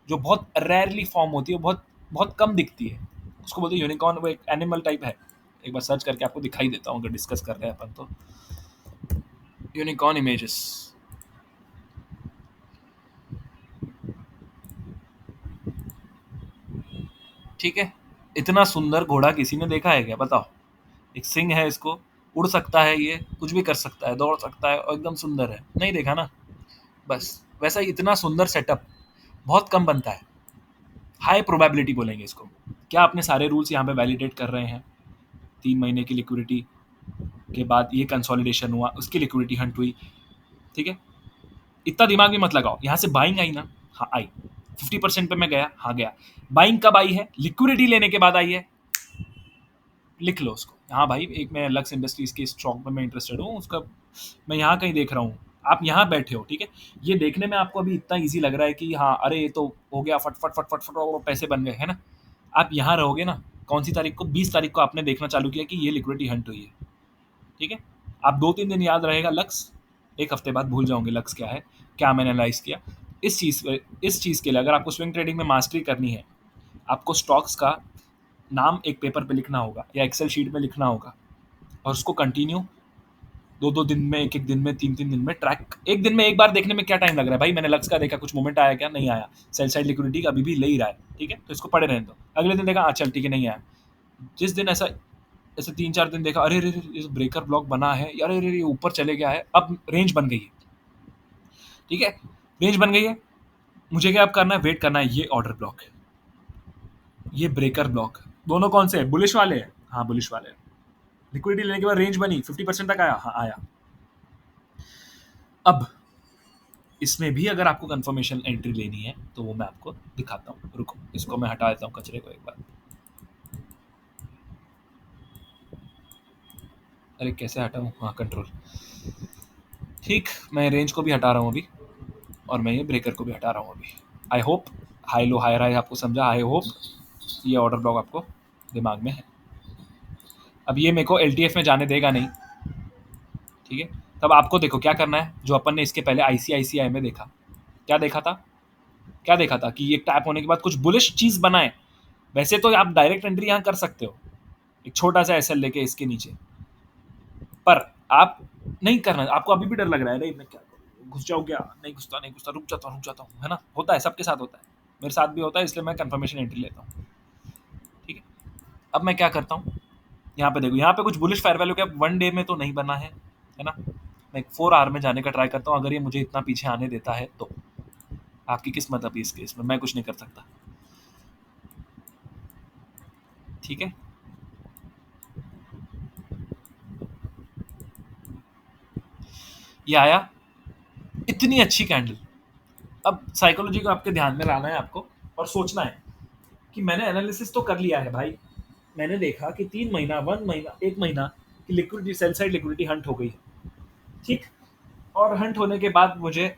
जो बहुत रेयरली फॉर्म होती है, बहुत बहुत कम दिखती है, उसको बोलते हैं यूनिकॉर्न। वो एक एनिमल टाइप है, एक बार सर्च करके आपको दिखाई देता हूँ अगर डिस्कस कर रहे हैं अपन तो। यूनिकॉर्न इमेजेस, ठीक है। इतना सुंदर घोड़ा किसी ने देखा है क्या, बताओ। एक सिंग है, इसको उड़ सकता है, ये कुछ भी कर सकता है, दौड़ सकता है और एकदम सुंदर है, नहीं देखा ना। बस वैसा ही इतना सुंदर सेटअप बहुत कम बनता है, हाई प्रोबेबिलिटी बोलेंगे इसको। क्या आपने सारे रूल्स यहाँ पे वैलिडेट कर रहे हैं, 3 महीने की लिक्विडिटी के बाद ये कंसोलिडेशन हुआ, उसकी लिक्विडिटी हंट हुई, ठीक है। इतना दिमाग भी मत लगाओ, यहाँ से बाइंग आई ना, हाँ आई, 50% पे मैं गया, हाँ गया। बाइंग कब आई है, लिक्विडिटी लेने के बाद आई है, लिख लो उसको। हाँ भाई, एक मैं लक्स इंडस्ट्रीज के स्टॉक में मैं इंटरेस्टेड हूँ, उसका मैं यहाँ कहीं देख रहा हूँ, आप यहाँ बैठे हो, ठीक है। ये देखने में आपको अभी इतना इजी लग रहा है कि हाँ अरे ये तो हो गया, फट फट फट फट फट वो पैसे बन गए, है ना। आप यहाँ रहोगे ना, कौन सी तारीख को, 20 तारीख को आपने देखना चालू किया कि ये लिक्विडिटी हंट हुई है, ठीक है। आप 2-3 दिन याद रहेगा लक्स, एक हफ्ते बाद भूल जाओगे लक्स क्या है, क्या मैंने एनालाइज किया। इस चीज़ के लिए अगर आपको स्विंग ट्रेडिंग में मास्टरी करनी है, आपको स्टॉक्स का नाम एक पेपर पे लिखना होगा या एक्सेल शीट में लिखना होगा, और उसको कंटिन्यू 2-2 दिन में, एक-एक दिन में, 3-3 दिन में ट्रैक, एक दिन में एक बार देखने में क्या टाइम लग रहा है भाई, मैंने लक्स का देखा, कुछ मोमेंट आया क्या, नहीं आया, सेल साइड लिक्विडिटी अभी भी ले ही रहा है, ठीक है, तो इसको पड़े रहने दो। अगले दिन देखा, चल ठीक है नहीं आया, जिस दिन ऐसा ऐसे 3-4 दिन देखा, अरे अरे इस ब्रेकर ब्लॉक बना है यार, अरे ये ऊपर चले गया है, अब रेंज बन गई है, ठीक है, रेंज बन गई है। मुझे क्या अब करना है, वेट करना है, ये ऑर्डर ब्लॉक है, ये ब्रेकर ब्लॉक, दोनों कौन से हैं, बुलिश वाले हैं, हाँ बुलिश वाले हैं। लिक्विडिटी लेने के बाद रेंज बनी, 50% तक आया, हाँ आया। अब इसमें भी अगर आपको कंफर्मेशन एंट्री लेनी है तो वो मैं आपको दिखाता हूँ, रुको इसको मैं हटा देता हूँ कचरे को एक बार। अरे कैसे हटाऊँ, हाँ कंट्रोल, ठीक, मैं रेंज को भी हटा रहा हूँ अभी, और मैं ये ब्रेकर को भी हटा रहा हूँ अभी। I hope high low higher high आपको समझा, आई होप ये ऑर्डर ब्लॉक आपको दिमाग में है। अब ये मेरे को LTF में जाने देगा नहीं, ठीक है, तब आपको देखो क्या करना है, जो अपन ने इसके पहले आईसीआईसीआई में देखा, क्या देखा था, क्या देखा था कि ये टैप होने के बाद कुछ बुलिश चीज बनाए। वैसे तो आप डायरेक्ट एंट्री यहां कर सकते हो एक छोटा सा एसएल लेके इसके नीचे, पर आप नहीं करना। आपको अभी भी डर लग रहा है, अरे मैं क्या करूं, घुस जाऊं क्या, नहीं घुसता, नहीं घुसता, रुक जाता हूं, है ना, होता है, सबके साथ होता है, मेरे साथ भी होता है, इसलिए मैं कंफर्मेशन एंट्री लेता हूँ। ठीक है, अब मैं क्या करता हूँ, यहाँ पे देखो, यहाँ पे कुछ bullish fair value cap one day में तो नहीं बना है ना। मैं एक 4 आवर में जाने का ट्राई करता हूँ, अगर ये मुझे इतना पीछे आने देता है तो आपकी किस्मत, अभी इस केस में मैं कुछ नहीं कर सकता। ठीक है, ये आया, इतनी अच्छी कैंडल। अब साइकोलॉजी को आपके ध्यान में लाना है आपको, और सोचना है कि मैंने एनालिसिस तो कर लिया है भाई, मैंने देखा कि 3 महीना, 1 महीना, 1 महीना की liquidity, sell side liquidity Hunt हो गई है। ठीक, और हंट होने के बाद मुझे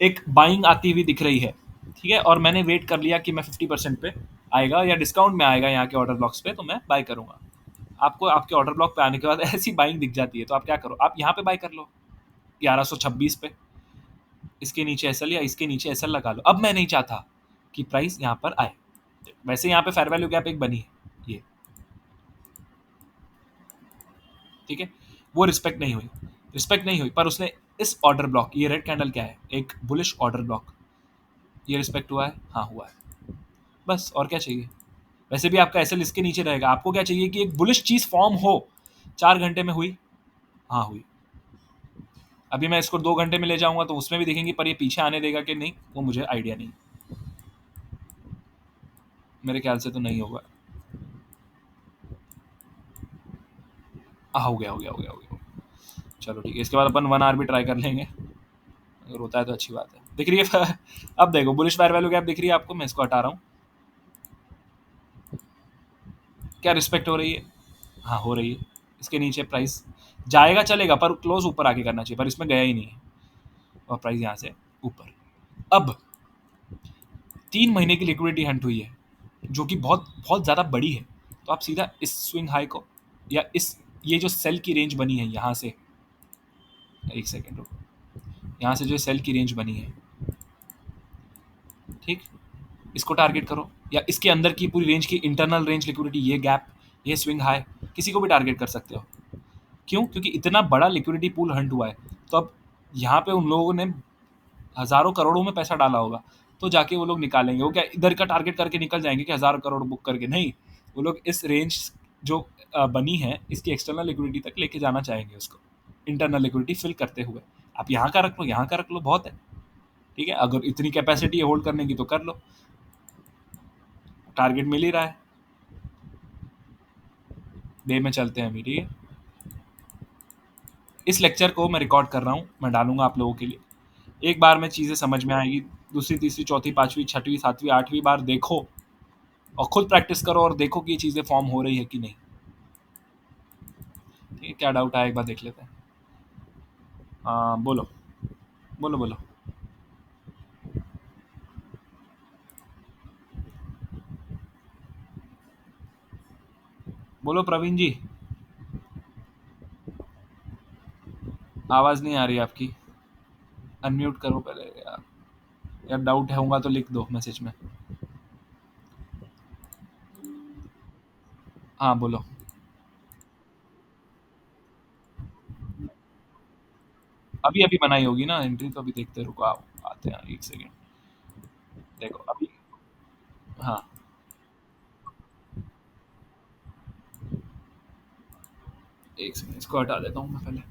एक बाइंग आती हुई दिख रही है। ठीक है, और मैंने वेट कर लिया कि मैं 50% पे आएगा या डिस्काउंट में आएगा यहाँ के ऑर्डर ब्लॉक्स पे, तो मैं बाय करूंगा। आपको आपके ऑर्डर ब्लॉक पे आने के बाद ऐसी बाइंग दिख जाती है, तो आप क्या करो, आप यहाँ पे बाय कर लो 1126 पे, इसके नीचे एसएल या इसके नीचे एसएल लगा लो। अब मैं नहीं चाहता कि प्राइस यहाँ पर आए। वैसे यहाँ पे फेयर वैल्यू गैप एक बनी है ये, ठीक है, वो रिस्पेक्ट नहीं हुई, रिस्पेक्ट नहीं हुई, पर उसने इस ऑर्डर ब्लॉक, ये रेड कैंडल क्या है, एक बुलिश ऑर्डर ब्लॉक, ये रिस्पेक्ट हुआ है, हाँ हुआ है, बस और क्या चाहिए। वैसे भी आपका एसएल इसके नीचे रहेगा, आपको क्या चाहिए कि एक बुलिश चीज फॉर्म हो। 4 घंटे में हुई, हाँ हुई। अभी मैं इसको 2 घंटे में ले जाऊंगा तो उसमें भी देखेंगे, पर ये पीछे आने देगा कि नहीं वो मुझे आइडिया नहीं, मेरे ख्याल से तो नहीं होगा। हो गया, हो गया, हो गया, हो गया। चलो ठीक है, इसके बाद अपन 1 आवर भी ट्राई कर लेंगे, अगर होता है तो अच्छी बात है। दिख रही है अब देखो बुलिश फायर वैल्यू गैप दिख रही है आपको, मैं इसको हटा रहा हूँ, क्या रिस्पेक्ट हो रही है, हाँ हो रही है। इसके नीचे प्राइस जाएगा चलेगा, पर क्लोज ऊपर आके करना चाहिए, पर इसमें गया ही नहीं है, और प्राइस यहाँ से ऊपर। अब 3 महीने की लिक्विडिटी हंट हुई है, जो कि बहुत बहुत ज़्यादा बड़ी है, तो आप सीधा इस स्विंग हाई को, या इस, ये जो सेल की रेंज बनी है यहाँ से, एक सेकेंड रुको, यहाँ से जो सेल की रेंज बनी है, ठीक, इसको टारगेट करो, या इसके अंदर की पूरी रेंज की इंटरनल रेंज लिक्विडिटी, ये गैप, ये स्विंग हाई, किसी को भी टारगेट कर सकते हो। क्यों, क्योंकि इतना बड़ा लिक्विडिटी पूल हंट हुआ है, तो अब यहाँ पे उन लोगों ने हज़ारों करोड़ों में पैसा डाला होगा, तो जाके वो लोग निकालेंगे, वो क्या इधर का टारगेट करके निकल जाएंगे कि 1000 करोड़ बुक करके, नहीं, वो लोग इस रेंज जो बनी है इसकी एक्सटर्नल लिक्विडिटी तक लेके जाना चाहेंगे उसको, इंटरनल लिक्विडिटी फिल करते हुए। आप यहाँ का रख लो, यहाँ का रख लो, बहुत है। ठीक है, अगर इतनी कैपेसिटी है होल्ड करने की तो कर लो, टारगेट मिल ही रहा है। डे में चलते हैं अभी, ठीक है, इस लेक्चर को मैं रिकॉर्ड कर रहा हूँ, मैं डालूंगा आप लोगों के लिए, एक बार में चीज़ें समझ में आएगी, दूसरी तीसरी चौथी पाँचवीं छठवीं सातवीं आठवीं बार देखो, और खुद प्रैक्टिस करो और देखो कि ये चीज़ें फॉर्म हो रही है कि नहीं। ठीक है, क्या डाउट आया एक बार देख लेते हैं। बोलो, बोलो, बोलो, बोलो प्रवीण जी, आवाज़ नहीं आ रही आपकी, अनम्यूट करो पहले यार, यार डाउट है होगा तो लिख दो मैसेज में। हाँ बोलो। अभी अभी बनाई होगी ना एंट्री, तो अभी देखते, रुको आओ, आते हैं एक सेकेंड, देखो अभी, हाँ, एक सेकेंड इसको हटा देता हूँ मैं पहले।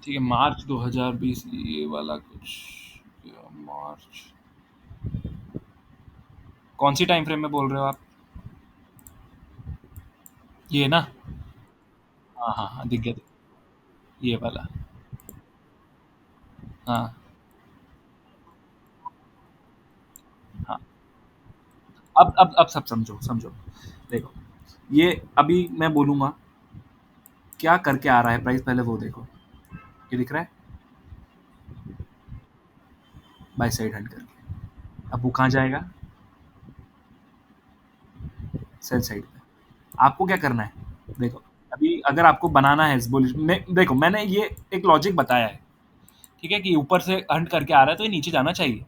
ठीक है, मार्च 2020, ये वाला कुछ, या मार्च, कौन सी टाइम फ्रेम में बोल रहे हो आप, ये ना, हाँ हाँ हाँ, दिख गया, ये वाला, हाँ हाँ। अब सब समझो, समझो, देखो, ये अभी मैं बोलूँगा क्या करके आ रहा है प्राइस, पहले वो देखो, ये दिख रहा है बाई साइड हट करके, अब वो कहाँ जाएगा, सेल साइड पे। आपको क्या करना है, देखो, अभी अगर आपको बनाना है बुलिश में, देखो मैंने ये एक लॉजिक बताया है, ठीक है, कि ऊपर से हंट करके आ रहा है तो ये नीचे जाना चाहिए,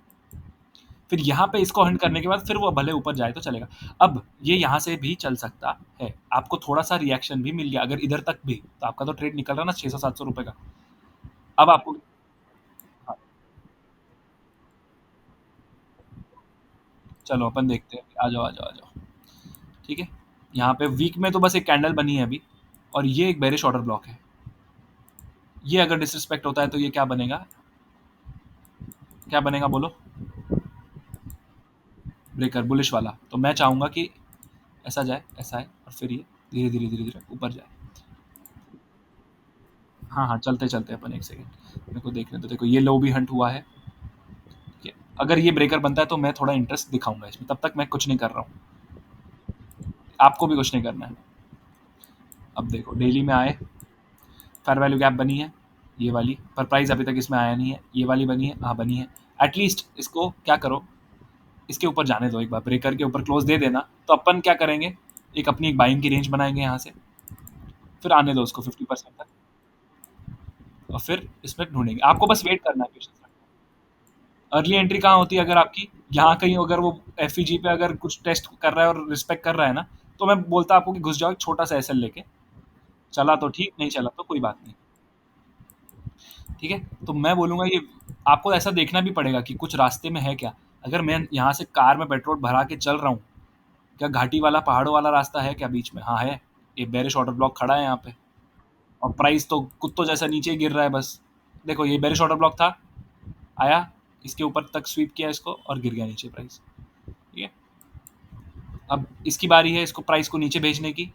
फिर यहाँ पे इसको हंट करने के बाद फिर वो भले ऊपर जाए तो चलेगा। अब ये यहाँ से भी चल सकता है, आपको थोड़ा सा रिएक्शन भी मिल गया अगर इधर तक भी, तो आपका तो ट्रेड निकल रहा है ना 600-700 रुपए का। अब आपको, हाँ, चलो अपन देखते हैं, आ जाओ आ जाओ आ जाओ। ठीक है, यहाँ पे वीक में तो बस एक कैंडल बनी है अभी, और ये एक बेरिश ऑर्डर ब्लॉक है। ये अगर डिसरिस्पेक्ट होता है तो ये क्या बनेगा, क्या बनेगा बोलो? ब्रेकर बुलिश वाला, तो मैं चाहूंगा कि ऐसा जाए, ऐसा है, और फिर ये धीरे धीरे धीरे धीरे ऊपर जाए। हाँ हाँ, चलते चलते अपन एक सेकेंड, मेरे को देखने तो, देखो ये लो भी हंट हुआ है, ठीक है? अगर ये ब्रेकर बनता है तो मैं थोड़ा इंटरेस्ट दिखाऊंगा इसमें, तब तक मैं कुछ नहीं कर रहा हूँ, आपको भी कुछ नहीं करना है। अब देखो डेली में आए, फेयर वैल्यू गैप बनी है ये वाली, पर प्राइस अभी तक इसमें आया नहीं है। ये वाली बनी है, हाँ बनी है। एटलीस्ट इसको क्या करो, इसके ऊपर जाने दो, एक बार ब्रेकर के ऊपर क्लोज दे देना, तो अपन क्या करेंगे, एक अपनी एक बाइंग की रेंज बनाएंगे यहाँ से, फिर आने दो उसको 50% तक, और फिर इसमें ढूंढेंगे। आपको बस वेट करना है, पेशेंस रखना है। अर्ली एंट्री कहाँ होती है, अगर आपकी यहाँ कहीं अगर वो एफ पे अगर कुछ टेस्ट कर रहा है और रिस्पेक्ट कर रहा है ना, तो मैं बोलता आपको कि घुस जाओ एक छोटा सा एसएल लेके, चला तो ठीक, नहीं चला तो कोई बात नहीं। ठीक है, तो मैं बोलूँगा ये आपको ऐसा देखना भी पड़ेगा कि कुछ रास्ते में है क्या। अगर मैं यहाँ से कार में पेट्रोल भरा के चल रहा हूँ, क्या घाटी वाला पहाड़ों वाला रास्ता है क्या बीच में? हाँ है, ये बेरिश ऑर्डर ब्लॉक खड़ा है यहाँ पे, और प्राइस तो कुत्तों जैसा नीचे गिर रहा है बस। देखो ये बेरिश ऑर्डर ब्लॉक था, आया, इसके ऊपर तक स्वीप किया इसको और गिर गया नीचे प्राइस। ठीक है, अब इसकी बारी है इसको प्राइस को नीचे भेजने की।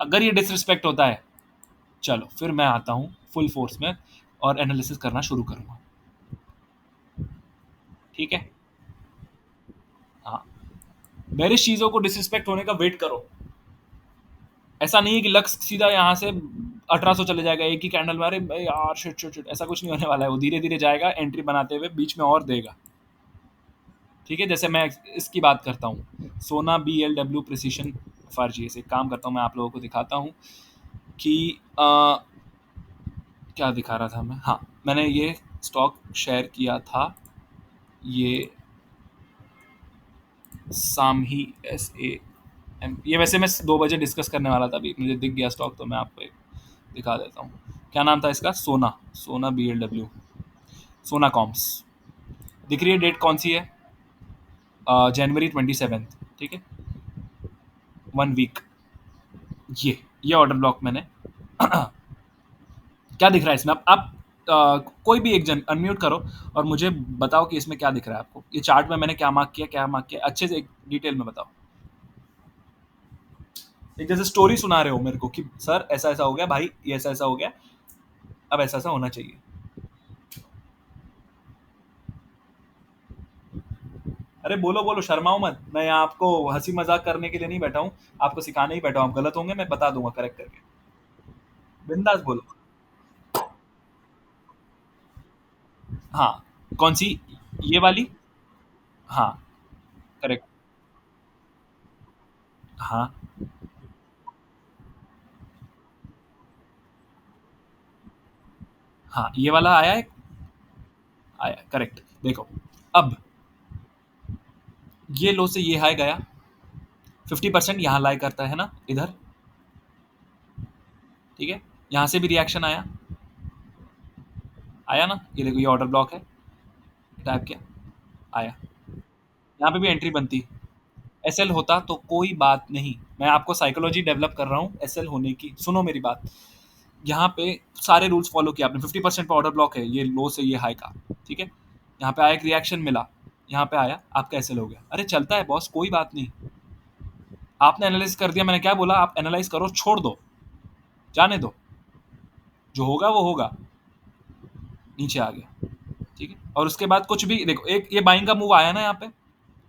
अगर ये डिसरिस्पेक्ट होता है, चलो फिर मैं आता हूँ फुल फोर्स में और एनालिसिस करना शुरू करूँगा। ठीक है, हाँ, बेरिश चीज़ों को डिसरिस्पेक्ट होने का वेट करो। ऐसा नहीं है कि लक्स सीधा यहाँ से 1800 चले जाएगा एक ही कैंडल में, अरे यार शिट शिट शिट, ऐसा कुछ नहीं होने वाला है। वो धीरे धीरे जाएगा एंट्री बनाते हुए, बीच में और देगा। ठीक है, जैसे मैं इसकी बात करता हूँ, सोना BLW प्रिसीशन FRG से काम करता हूँ, मैं आप लोगों को दिखाता हूँ कि क्या दिखा रहा था मैं, हाँ मैंने ये स्टॉक शेयर किया था, ये सामही SAM, ये वैसे मैं 2 बजे डिस्कस करने वाला था, अभी मुझे दिख गया स्टॉक, तो मैं आपको एक दिखा देता हूँ। क्या नाम था इसका, सोना, सोना BLW, सोना कॉम्स। दिख रही है डेट कौन सी है, January 27, ठीक है, 1 वीक। ये ऑर्डर ब्लॉक मैंने क्या दिख रहा है इसमें, आप कोई भी एक जन अनम्यूट करो और मुझे बताओ कि इसमें क्या दिख रहा है आपको, ये चार्ट में मैंने क्या मार्क किया, क्या मार्क किया, अच्छे से एक डिटेल में बताओ। एक जैसे स्टोरी सुना रहे हो मेरे को कि सर ऐसा ऐसा हो गया भाई, ये ऐसा ऐसा हो गया, अब ऐसा ऐसा होना चाहिए। अरे बोलो बोलो, शर्माओ मत, मैं यहाँ आपको हंसी मजाक करने के लिए नहीं बैठा हूँ, आपको सिखाने ही बैठा हूँ। आप गलत होंगे मैं बता दूंगा करेक्ट करके, बिंदास बोलो। हाँ, कौन सी, ये वाली, हाँ करेक्ट, हाँ हाँ, ये वाला आया है, आया करेक्ट। देखो अब ये लो से ये हाई गया, 50% यहाँ लाई करता है ना इधर, ठीक है, यहाँ से भी रिएक्शन आया, आया ना, ये देखो ये ऑर्डर ब्लॉक है, टाइप किया, आया, यहाँ पे भी एंट्री बनती। एसएल होता तो कोई बात नहीं, मैं आपको साइकोलॉजी डेवलप कर रहा हूँ एसएल होने की, सुनो मेरी बात। यहाँ पे सारे रूल्स फॉलो किया आपने, 50% पे ऑर्डर ब्लॉक है, ये लो से ये हाई का, ठीक है, यहाँ पे आया एक रिएक्शन मिला, यहाँ पे आया आपका एसएल हो गया, अरे चलता है बॉस, कोई बात नहीं। आपने एनालाइज कर दिया, मैंने क्या बोला, आप एनालाइज करो, छोड़ दो, जाने दो, जो होगा वो होगा। नीचे आ गया, ठीक है, और उसके बाद कुछ भी देखो, एक ये बाइंग का मूव आया ना यहाँ पे,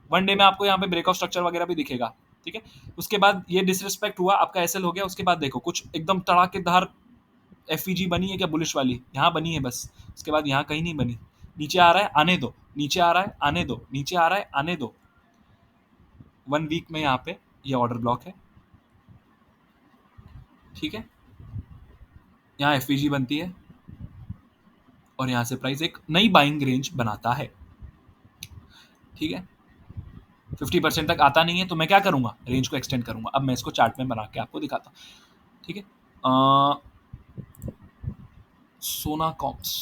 1 डे में आपको यहाँ पे ब्रेकआउट स्ट्रक्चर वगैरह भी दिखेगा, ठीक है। उसके बाद ये डिसरिस्पेक्ट हुआ, आपका एसएल हो गया, उसके बाद देखो कुछ एकदम तड़ाकेदार एफईजी बनी है क्या, बुलिश वाली यहाँ बनी है बस, उसके बाद यहाँ कहीं नहीं बनी। नीचे आ रहा है आने दो, नीचे आ रहा है आने दो, नीचे आ रहा है आने दो। 1 वीक में यहाँ पे ये ऑर्डर ब्लॉक है, ठीक है, यहाँ एफवीजी बनती है और यहाँ से प्राइस एक नई बाइंग रेंज बनाता है। ठीक है, 50% तक आता नहीं है तो मैं क्या करूंगा, रेंज को एक्सटेंड करूंगा। अब मैं इसको चार्ट में बना के आपको दिखाता हूँ। ठीक है, सोना कॉम्स,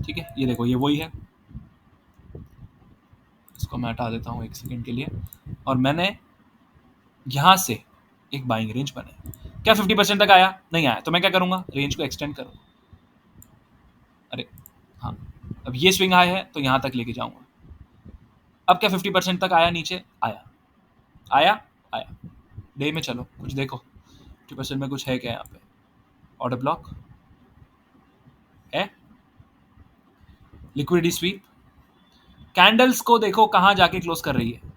ठीक है, ये देखो ये वही है। इसको मैं हटा देता हूँ एक सेकेंड के लिए, और मैंने यहाँ से एक बाइंग रेंज बनाई। क्या 50% तक आया? नहीं आया, तो मैं क्या करूंगा, रेंज को एक्सटेंड करूंगा। अरे हाँ, अब ये स्विंग हाई है तो यहाँ तक लेके जाऊंगा। अब क्या 50% तक आया नीचे? आया, आया, आया। डे में चलो कुछ देखो, 50% में कुछ है क्या यहाँ पे? ऑर्डर ब्लॉक है, लिक्विडिटी स्वीप, कैंडल्स को देखो कहाँ जाके क्लोज कर रही है।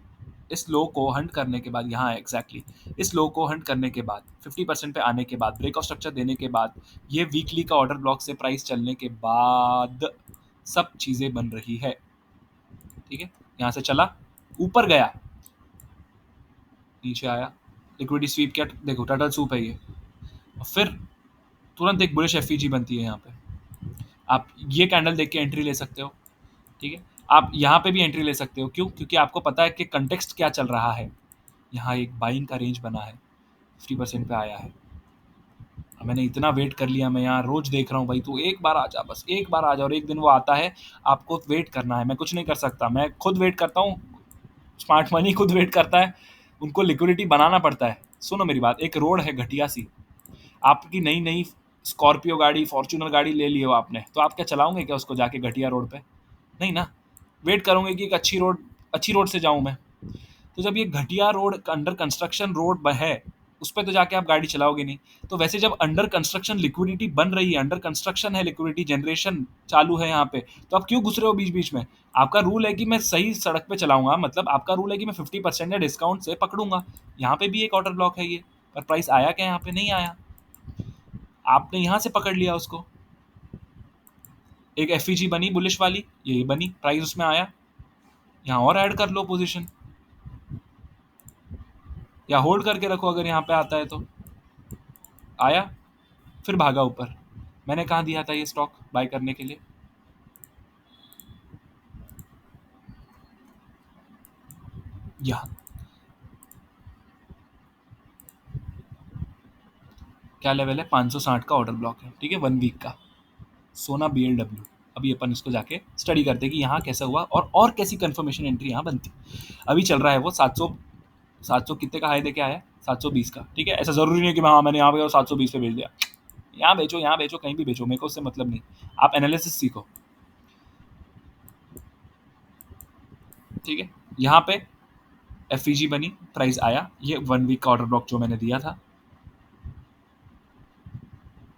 इस लो को हंट करने के बाद, यहाँ एग्जैक्टली इस लो को हंट करने के बाद 50% पे आने के बाद, ब्रेक ऑफ स्ट्रक्चर देने के बाद, ये वीकली का ऑर्डर ब्लॉक से प्राइस चलने के बाद सब चीजें बन रही है। ठीक है, यहाँ से चला, ऊपर गया, नीचे आया, लिक्विडिटी स्वीप किया, देखो टर्टल सूप है ये, और फिर तुरंत एक बुलिश एफईजी बनती है यहाँ पे। आप ये कैंडल देख के एंट्री ले सकते हो। ठीक है, आप यहाँ पे भी एंट्री ले सकते हो। क्यों? क्योंकि आपको पता है कि कंटेक्स्ट क्या चल रहा है। यहाँ एक बाइंग का रेंज बना है, 50% पे आया है। मैंने इतना वेट कर लिया, मैं यहाँ रोज देख रहा हूँ भाई, तू एक बार आ जा, बस एक बार आ जा। और एक दिन वो आता है, आपको वेट करना है, मैं कुछ नहीं कर सकता, मैं खुद वेट करता हूँ, स्मार्ट मनी खुद वेट करता है, उनको लिक्विडिटी बनाना पड़ता है। सुनो मेरी बात, एक रोड है घटिया सी, आपकी नई नई स्कॉर्पियो गाड़ी, फॉर्च्यूनर गाड़ी ले ली हो आपने, तो आप क्या चलाओगे क्या उसको जाके घटिया रोड पे? नहीं ना, वेट करोगे कि एक अच्छी रोड से जाऊं मैं। तो जब ये घटिया रोड, अंडर कंस्ट्रक्शन रोड है, उस पर तो जाके आप गाड़ी चलाओगे नहीं। तो वैसे जब अंडर कंस्ट्रक्शन लिक्विडिटी बन रही है, अंडर कंस्ट्रक्शन है, लिक्विडिटी जनरेशन चालू है यहाँ पे, तो आप क्यों घुस रहे हो बीच बीच में? आपका रूल है कि मैं सही सड़क पे चलाऊंगा, मतलब आपका रूल है कि मैं 50% या डिस्काउंट से पकड़ूंगा। यहाँ पे भी एक ऑर्डर ब्लॉक है ये, पर प्राइस आया क्या? यहाँ पे नहीं आया, आपने यहाँ से पकड़ लिया उसको। एक एफईजी बनी बुलिश वाली, ये बनी, प्राइस उसमें आया, यहाँ और ऐड कर लो पोजीशन, या होल्ड करके रखो अगर यहाँ पे आता है तो। आया, फिर भागा ऊपर। मैंने कहाँ दिया था ये स्टॉक बाय करने के लिए? यहाँ क्या लेवल है? 560 का ऑर्डर ब्लॉक है। ठीक है, 1 वीक का सोना BLW। अभी अपन इसको जाके स्टडी करते हैं कि यहाँ कैसा हुआ और कैसी कंफर्मेशन एंट्री यहाँ बनती। अभी चल रहा है वो 700 कितने का हाई देके आया? 720 का। ठीक है, ऐसा जरूरी नहीं है कि हाँ मैंने यहाँ पे 720 पे बेच दिया। यहाँ बेचो, कहीं भी बेचो, मेरे को उससे मतलब नहीं। आप एनालिसिस सीखो। ठीक है, यहाँ पे एफईजी बनी, प्राइस आया, ये 1 वीक का ऑर्डर ब्लॉक जो मैंने दिया था।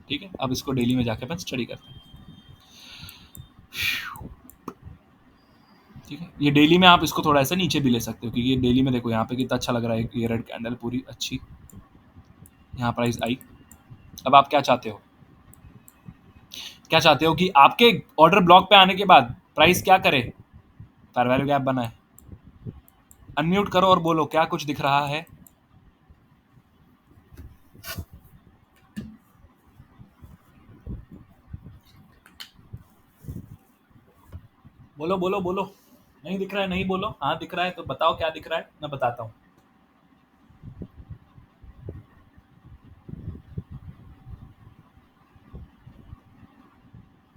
ठीक है, अब इसको डेली में जाके अपन स्टडी करते हैं। ठीक है, ये डेली में आप इसको थोड़ा ऐसा नीचे भी ले सकते हो, क्योंकि ये डेली में देखो यहाँ पे कितना अच्छा लग रहा है, ये रेड कैंडल पूरी अच्छी, यहाँ प्राइस आई। अब आप क्या चाहते हो? क्या चाहते हो कि आपके ऑर्डर ब्लॉक पे आने के बाद प्राइस क्या करे? फेयर वैल्यू गैप बनाए। अनम्यूट करो और बोलो क्या कुछ दिख रहा है? बोलो बोलो बोलो। नहीं दिख रहा है? नहीं बोलो। हाँ दिख रहा है तो बताओ क्या दिख रहा है, मैं बताता हूँ।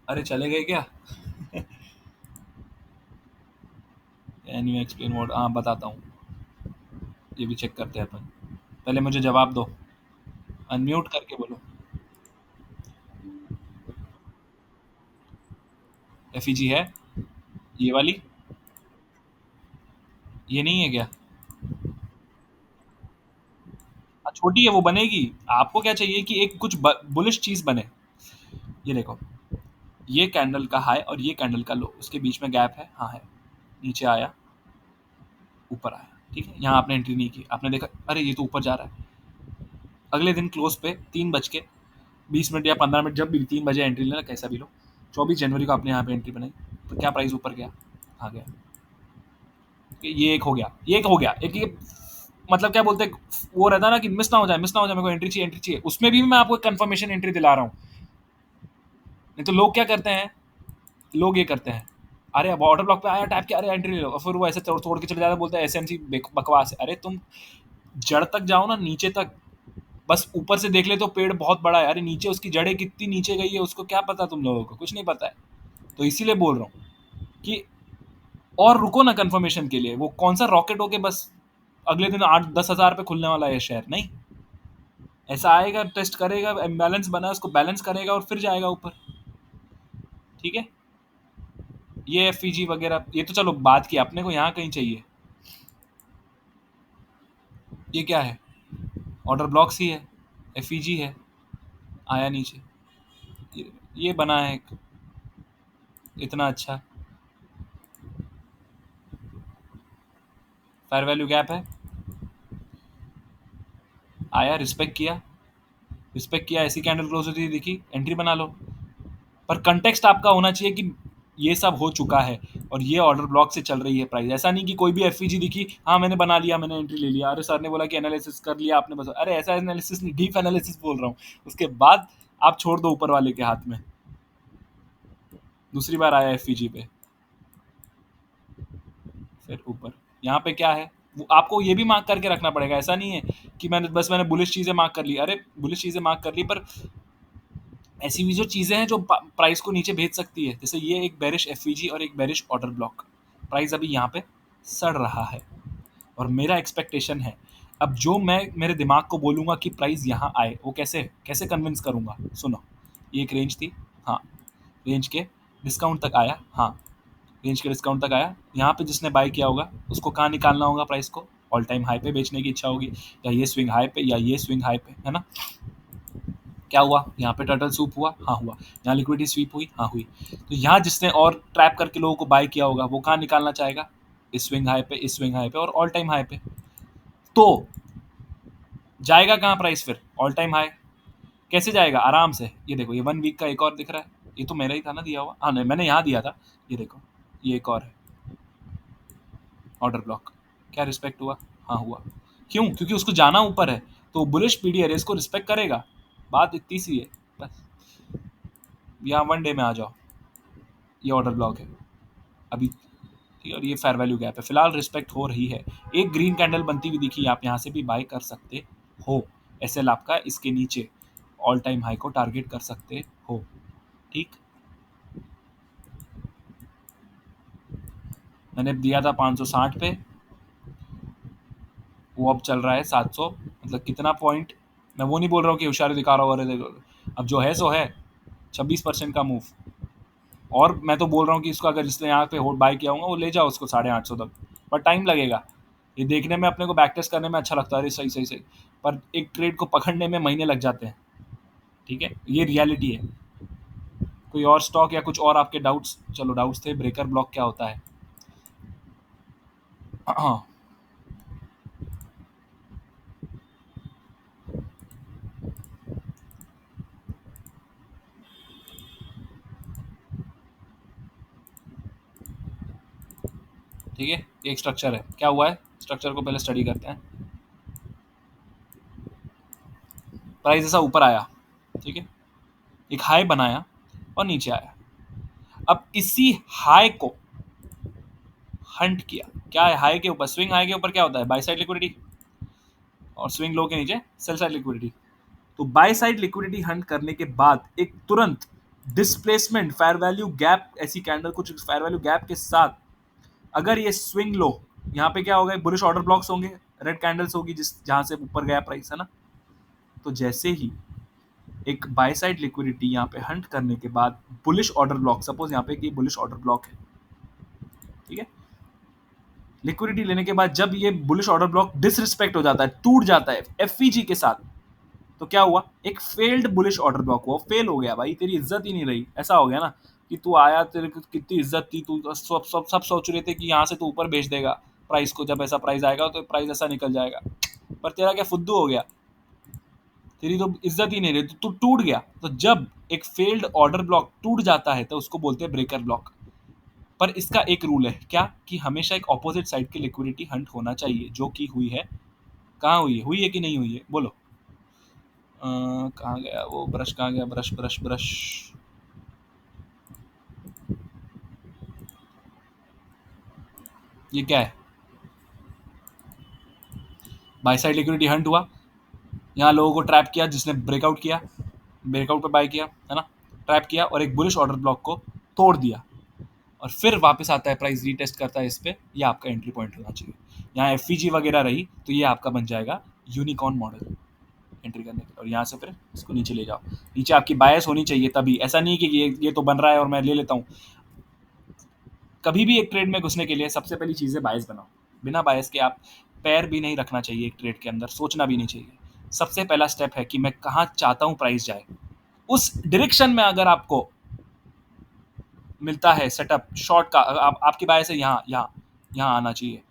अरे चले गए क्या? Can you explain what? हाँ बताता हूँ, ये भी चेक करते हैं अपन। पहले मुझे जवाब दो, अनम्यूट करके बोलो। एफईजी है ये वाली, ये नहीं है क्या? छोटी है, वो बनेगी। आपको क्या चाहिए कि एक कुछ बुलिश चीज बने। ये देखो, ये कैंडल का हाई और ये कैंडल का लो, उसके बीच में गैप है, हाँ है, नीचे आया, ऊपर आया। ठीक है, यहाँ आपने एंट्री नहीं की, आपने देखा अरे ये तो ऊपर जा रहा है। अगले दिन क्लोज पे 3:20 या 15 मिनट, जब भी 3 बजे एंट्री लेना, कैसा भी लो। 24 जनवरी को आपने यहाँ पे एंट्री बनाई, तो क्या प्राइस ऊपर गया? आ गया। ये एक हो गया, ये एक हो गया, एक ये मतलब क्या बोलते हैं, वो रहता है ना कि मिस ना हो जाए, मिस ना हो जाए, मेरे को एंट्री चाहिए, एंट्री चाहिए। उसमें भी मैं आपको कंफर्मेशन एंट्री दिला रहा हूँ। नहीं तो लोग क्या करते हैं, लोग ये करते हैं, अरे अब ऑर्डर ब्लॉक पे आया, टैप किया, अरे एंट्री ले लो, और फिर वो ऐसे तोड़ तोड़ के चले जाते हैं, बोलते हैं एसएमसी बकवास है। अरे तुम जड़ तक जाओ ना, नीचे तक। बस ऊपर से देख ले तो पेड़ बहुत बड़ा है, अरे नीचे उसकी जड़ें कितनी नीचे गई है उसको क्या पता, तुम लोगों को कुछ नहीं पता है। तो इसीलिए बोल रहा हूँ कि और रुको ना कंफर्मेशन के लिए, वो कौन सा रॉकेट होके बस अगले दिन 8-10 हज़ार पे खुलने वाला है शेयर, नहीं। ऐसा आएगा, टेस्ट करेगा, इम्बैलेंस बना है उसको बैलेंस करेगा और फिर जाएगा ऊपर। ठीक है, ये एफईजी वगैरह ये तो चलो बात की, अपने को यहाँ कहीं चाहिए। ये क्या है, ऑर्डर ब्लॉक्स ही है, एफईजी है, आया नीचे। ये बना है इतना अच्छा, फेयर वैल्यू गैप है, आया, रिस्पेक्ट किया, रिस्पेक्ट किया, ऐसी कैंडल क्लोज होती दिखी, एंट्री बना लो। पर कंटेक्स्ट आपका होना चाहिए कि ये सब हो चुका है और ये ऑर्डर ब्लॉक से चल रही है प्राइस। ऐसा नहीं कि कोई भी एफईजी दिखी, हाँ मैंने बना लिया, मैंने एंट्री ले लिया, अरे सर ने बोला कि एनालिसिस कर लिया आपने बस, अरे ऐसा एनालिसिस नहीं, डीप एनालिसिस बोल रहा हूँ। उसके बाद आप छोड़ दो ऊपर वाले के हाथ में। दूसरी बार आया एफईजी पे, फिर ऊपर, यहाँ पे क्या है, वो आपको ये भी मार्क करके रखना पड़ेगा। ऐसा नहीं है कि मैंने बुलिश चीज़ें मार्क कर ली, अरे बुलिश चीज़ें मार्क कर ली, पर ऐसी भी जो चीज़ें हैं जो प्राइस को नीचे भेज सकती है, जैसे ये एक बेरिश एफईजी और एक बेरिश ऑर्डर ब्लॉक, प्राइस अभी यहाँ पे सड़ रहा है और मेरा एक्सपेक्टेशन है, अब जो मैं मेरे दिमाग को बोलूँगा कि प्राइस यहाँ आए, वो कैसे कैसे कन्विंस करूँगा। सुनो, ये एक रेंज थी, हाँ रेंज के डिस्काउंट तक आया, हाँ रेंज के डिस्काउंट तक आया, यहाँ पे जिसने बाय किया होगा उसको कहाँ निकालना होगा, प्राइस को ऑल टाइम हाई पे बेचने की इच्छा होगी, या ये स्विंग हाई पे या ये स्विंग हाई पे, है ना। क्या हुआ, यहाँ पे टर्टल सूप हुआ, हाँ हुआ, यहाँ लिक्विडिटी स्वीप हुई, हाँ हुई। तो यहाँ जिसने और ट्रैप करके लोगों को बाय किया होगा वो कहाँ निकालना चाहेगा, इस स्विंग हाई पे, इस स्विंग हाई पे और ऑल टाइम हाई पे। तो जाएगा कहाँ प्राइस फिर, ऑल टाइम हाई। कैसे जाएगा, आराम से, ये देखो ये 1 वीक का एक और दिख रहा है, ये तो मेरा ही था ना दिया हुआ, हाँ नहीं मैंने यहाँ दिया था, ये देखो ये एक और है ऑर्डर ब्लॉक, क्या रिस्पेक्ट हुआ, हाँ हुआ। क्यों, क्योंकि उसको जाना ऊपर है, तो बुलिश पीडीआर इसको रिस्पेक्ट करेगा, बात इतनी सी है बस। यहाँ 1 डे में आ जाओ, ये ऑर्डर ब्लॉक है अभी, ठीक है, और ये फेयर वैल्यू गैप है, फिलहाल रिस्पेक्ट हो रही है। एक ग्रीन कैंडल बनती हुई दिखी, आप यहाँ से भी बाय कर सकते हो, एसएल आपका इसके नीचे ऑल टाइम हाई को टारगेट कर सकते हो। ठीक, मैंने दिया था 560 पे, वो अब चल रहा है 700, मतलब कितना पॉइंट, मैं वो नहीं बोल रहा हूँ कि होशियारी दिखा रहा हूँ, अरे अब जो है सो है, 26% का मूव। और मैं तो बोल रहा हूँ कि इसको अगर जिसने यहाँ पे होल्ड बाय किया होगा वो ले जाओ उसको 850 तक, पर टाइम लगेगा। ये देखने में अपने को बैक टेस्ट करने में अच्छा लगता है, अरे सही सही सही, पर एक ट्रेड को पकड़ने में महीने लग जाते हैं। ठीक है, ये रियलिटी है। कोई और स्टॉक या कुछ और आपके डाउट्स, चलो डाउट्स थे, ब्रेकर ब्लॉक क्या होता है। हाँ ठीक है, एक स्ट्रक्चर है, क्या हुआ है, स्ट्रक्चर को पहले स्टडी करते हैं। प्राइस ऐसा ऊपर आया, ठीक है, एक हाई बनाया और नीचे आया, अब इसी हाई को हंट किया, क्या है हाई के ऊपर, स्विंग हाई के ऊपर क्या होता है, बाय साइड लिक्विडिटी, और स्विंग लो के नीचे सेल साइड लिक्विडिटी। तो बाय साइड लिक्विडिटी हंट करने के बाद एक तुरंत डिस्प्लेसमेंट फेयर वैल्यू गैप, ऐसी कैंडल कुछ फेयर वैल्यू गैप के साथ, अगर ये स्विंग लो, यहाँ पे क्या होगा, बुलिश ऑर्डर ब्लॉक्स होंगे, रेड कैंडल्स होगी जिस जहां से ऊपर गया प्राइस, है ना। तो जैसे ही एक बाय साइड लिक्विडिटी यहाँ पे हंट करने के बाद बुलिश ऑर्डर ब्लॉक, सपोज यहाँ पे कि बुलिश ऑर्डर ब्लॉक है, ठीक है, लिक्विडिटी लेने के बाद जब ये बुलिश ऑर्डर ब्लॉक डिसरिस्पेक्ट हो जाता है, टूट जाता है एफईजी के साथ, तो क्या हुआ, एक फेल्ड बुलिश ऑर्डर ब्लॉक हुआ, फेल हो गया भाई, तेरी इज्जत ही नहीं रही, ऐसा हो गया ना कि तू आया, तेरे को कितनी इज्जत थी, तू सब सोच रहे थे कि यहाँ से तू ऊपर बेच देगा प्राइस को, जब ऐसा प्राइस आएगा तो प्राइस ऐसा निकल जाएगा, पर तेरा क्या फुद्दू हो गया, तेरी तो इज्जत ही नहीं रही, तो तू टूट गया। तो जब एक फेल्ड ऑर्डर ब्लॉक टूट जाता है तो उसको बोलते हैं ब्रेकर ब्लॉक। पर इसका एक रूल है, क्या, कि हमेशा एक ऑपोजिट साइड की लिक्विडिटी हंट होना चाहिए, जो कि हुई है, कहाँ हुई है कि नहीं हुई है, बोलो। कहाँ गया वो ब्रश, कहाँ गया ब्रश ब्रश ब्रश, ये क्या है? बाय साइड लिक्विडिटी हंट हुआ, यहाँ लोगों को ट्रैप किया जिसने ब्रेकआउट किया, ब्रेकआउट पे बाय किया, है ना, ट्रैप किया और एक बुलिश ऑर्डर ब्लॉक को तोड़ दिया, और फिर वापस आता है, प्राइस रीटेस्ट करता है इस पे, ये आपका एंट्री पॉइंट होना चाहिए। यहाँ एफ वगैरह रही तो ये आपका बन जाएगा यूनिकॉर्न मॉडल एंट्री करने के, और यहाँ से फिर इसको नीचे ले जाओ। नीचे आपकी बायस होनी चाहिए तभी, ऐसा नहीं कि ये तो बन रहा है और मैं ले लेता हूँ। कभी भी एक ट्रेड में घुसने के लिए सबसे पहली चीज़ है बायस बनाओ। बिना बायस के आप पैर भी नहीं रखना चाहिए एक ट्रेड के अंदर, सोचना भी नहीं चाहिए। सबसे पहला स्टेप है कि मैं कहाँ चाहता हूँ प्राइस जाए, उस डायरेक्शन में अगर आपको मिलता है सेटअप शॉर्ट का, आपकी बायस है यहाँ यहाँ यहाँ आना चाहिए,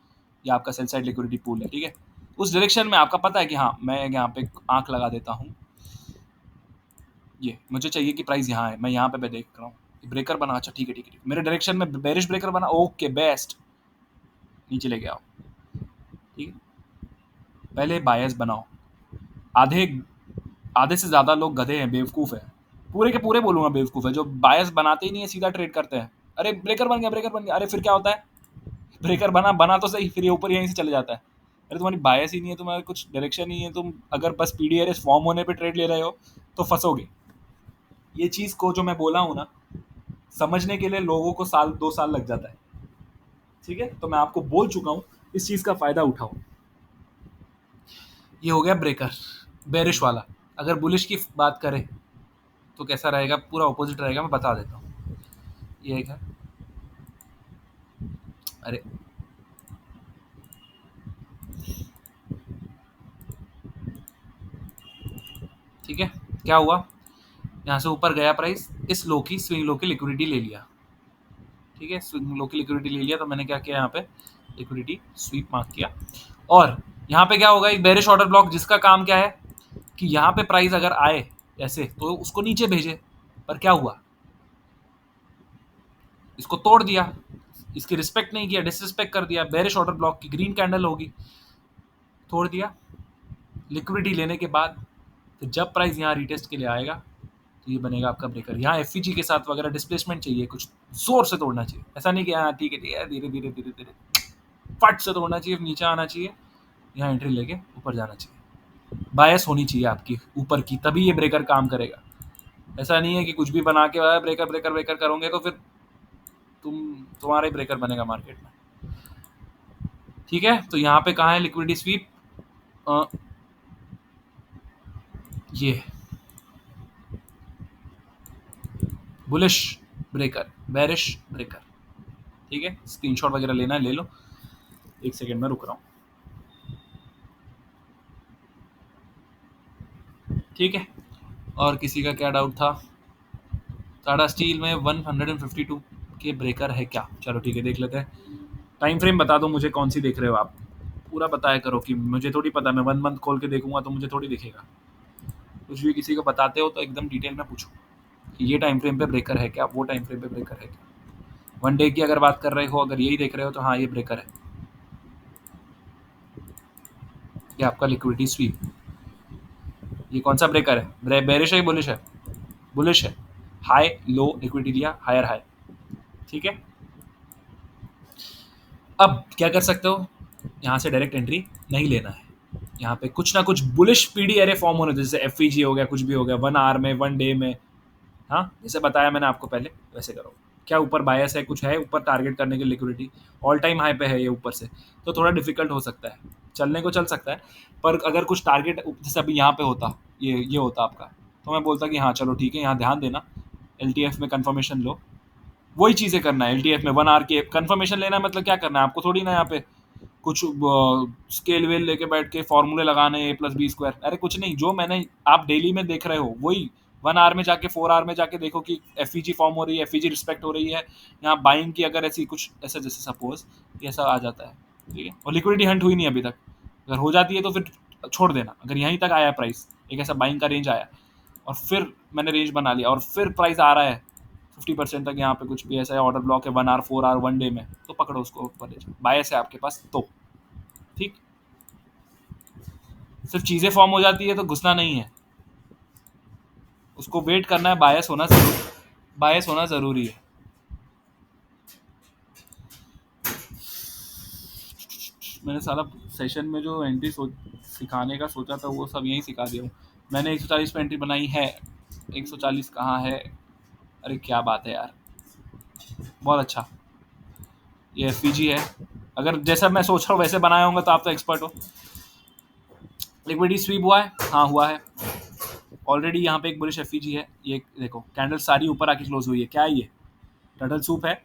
या आपका सेल साइड लिक्विडिटी पूल है, ठीक है, उस डायरेक्शन में आपका पता है कि हाँ मैं यहाँ पे आंख लगा देता हूँ, ये मुझे चाहिए कि प्राइस यहाँ है, मैं यहाँ पे देख रहा हूँ ब्रेकर बना, अच्छा ठीक है ठीक है, मेरे डायरेक्शन में बेरिश ब्रेकर बना, ओके बेस्ट, नीचे लेके आओ, ठीक है। पहले बायस बनाओ। आधे आधे से ज़्यादा लोग गधे हैं, बेवकूफ़ है, पूरे के पूरे बोलूँगा बेवकूफ़ है, जो बायस बनाते ही नहीं है, सीधा ट्रेड करते हैं। अरे ब्रेकर बन गया, ब्रेकर बन गया, अरे फिर क्या होता है, ब्रेकर बना बना तो सही, फिर ये ऊपर यहीं से चले जाता है। अरे तुम्हारी बायस ही नहीं है, तुम्हारा कुछ डायरेक्शन नहीं है, तुम अगर बस पीडीआरएस फॉर्म होने पे ट्रेड ले रहे हो तो फंसोगे। ये चीज़ को जो मैं बोला हूँ ना, समझने के लिए लोगों को साल 2 साल लग जाता है, ठीक है, तो मैं आपको बोल चुका हूँ, इस चीज़ का फ़ायदा उठाओ। ये हो गया ब्रेकर, बेरिश वाला। अगर बुलिश की बात करें तो कैसा रहेगा, पूरा ऑपोजिट रहेगा, मैं बता देता हूँ। ये एक है, अरे ठीक है, क्या हुआ, यहाँ से ऊपर गया प्राइस, इस लो की स्विंग लो की लिक्विडिटी ले लिया, ठीक है, स्विंग लो की लिक्विडिटी ले लिया, तो मैंने क्या किया, यहाँ पे लिक्विडिटी स्वीप मार्क किया, और यहाँ पे क्या होगा, एक बेरिश ऑर्डर ब्लॉक जिसका काम क्या है कि यहाँ पे प्राइस अगर आए ऐसे तो उसको नीचे भेजे, पर क्या हुआ, इसको तोड़ दिया, इसकी रिस्पेक्ट नहीं किया, डिसरिस्पेक्ट कर दिया, बेरिश ऑर्डर ब्लॉक की ग्रीन कैंडल होगी, तोड़ दिया। लिक्विडिटी लेने के बाद फिर जब प्राइस यहाँ रिटेस्ट के लिए आएगा तो ये बनेगा आपका ब्रेकर। यहाँ एफ के साथ वगैरह डिस्प्लेसमेंट चाहिए, कुछ जोर से तोड़ना चाहिए, ऐसा नहीं कि हाँ ठीक है ठीक है, धीरे धीरे धीरे धीरे फट से तोड़ना चाहिए, नीचे आना चाहिए, यहाँ एंट्री लेके ऊपर जाना चाहिए, बायस होनी चाहिए आपकी ऊपर की, तभी ये ब्रेकर काम करेगा। ऐसा नहीं है कि कुछ भी बना के ब्रेकर ब्रेकर ब्रेकर करोगे तो फिर तुम्हारा ही ब्रेकर बनेगा मार्केट में, ठीक है। तो यहाँ पे कहाँ है लिक्विडिटी स्वीप, ये बुलिश ब्रेकर, बेरिश ब्रेकर, ठीक है, स्क्रीनशॉट वगैरह लेना है ले लो, एक सेकेंड में रुक रहा हूँ, ठीक है। और किसी का क्या डाउट था, टाटा स्टील में 152 के ब्रेकर है क्या, चलो ठीक है देख लेते हैं। टाइम फ्रेम बता दो मुझे, कौन सी देख रहे हो आप, पूरा बताया करो, कि मुझे थोड़ी पता, मैं 1 मंथ खोल के देखूंगा तो मुझे थोड़ी दिखेगा, कुछ भी किसी को बताते हो तो एकदम डिटेल में पूछो कि ये टाइम फ्रेम पे ब्रेकर है क्या, वो टाइम फ्रेम पे ब्रेकर है क्या। 1 डे की अगर बात कर रहे हो, अगर यही देख रहे हो तो हाँ ये ब्रेकर है, ये आपका लिक्विडिटी स्वीप। ये कौन सा ब्रेकर है, बेरिश है, बुलिश है, बुलिश है, हाई लो लिक्विडिटी लिया, हायर हाई, ठीक है। अब क्या कर सकते हो, यहाँ से डायरेक्ट एंट्री नहीं लेना है, यहाँ पे कुछ ना कुछ बुलिश पीडी एरे फॉर्म होने दो, जैसे एफ हो गया, कुछ भी हो गया, 1 आवर में, 1 डे में, हाँ जैसे बताया मैंने आपको पहले वैसे करो। क्या ऊपर बायस है, कुछ है ऊपर टारगेट करने की लिक्विडिटी, ऑल टाइम हाई पे है ये ऊपर से, तो थोड़ा डिफिकल्ट हो सकता है, चलने को चल सकता है, पर अगर कुछ टारगेट जैसे अभी यहाँ पे होता, ये होता आपका, तो मैं बोलता कि हाँ चलो ठीक है, यहाँ ध्यान देना, एल में कंफर्मेशन लो, वही चीज़ें करना है। एल में 1 आवर की कंफर्मेशन लेना है, मतलब क्या करना है आपको, थोड़ी ना यहाँ पे कुछ स्केल वेल लेके बैठ के फॉर्मूले लगाने A+B², अरे कुछ नहीं, जो मैंने आप डेली में देख रहे हो वही 1 आवर में जाके 4 आवर में जाके देखो कि एफ फॉर्म हो रही है, एफ रिस्पेक्ट हो रही है, यहाँ बाइंग की अगर ऐसी कुछ ऐसा, जैसे सपोज ऐसा आ जाता है, ठीक है, और लिक्विडिटी हंट हुई नहीं अभी तक, अगर हो जाती है तो फिर छोड़ देना। अगर यहीं तक आया प्राइस, एक ऐसा बाइंग का रेंज आया और फिर मैंने रेंज बना लिया और फिर प्राइस आ रहा है 50% तक, यहाँ पे कुछ भी ऐसा है, ऑर्डर ब्लॉक है 1 आवर 4 आवर 1 डे में, तो पकड़ो उसको ऊपर ले जाओ, बायस है आपके पास तो, ठीक। सिर्फ चीज़ें फॉर्म हो जाती है तो घुसना नहीं है, उसको वेट करना है, बायस होना ज़रूरी है। मैंने साला सेशन में जो एंट्री सिखाने का सोचा था वो सब यहीं सिखा दिया हूँ। मैंने 140 पे एंट्री बनाई है। 140 कहाँ है? अरे क्या बात है यार, बहुत अच्छा। ये एफ है। अगर जैसा मैं सोच रहा हूँ वैसे बनाया होगा तो आप तो एक्सपर्ट हो। लिक्विडिटी स्वीप हुआ है? हाँ हुआ है ऑलरेडी। यहाँ पे एक बुलिश एफ है। ये देखो कैंडल सारी ऊपर आके क्लोज हुई है। क्या है ये? टर्टल सूप है।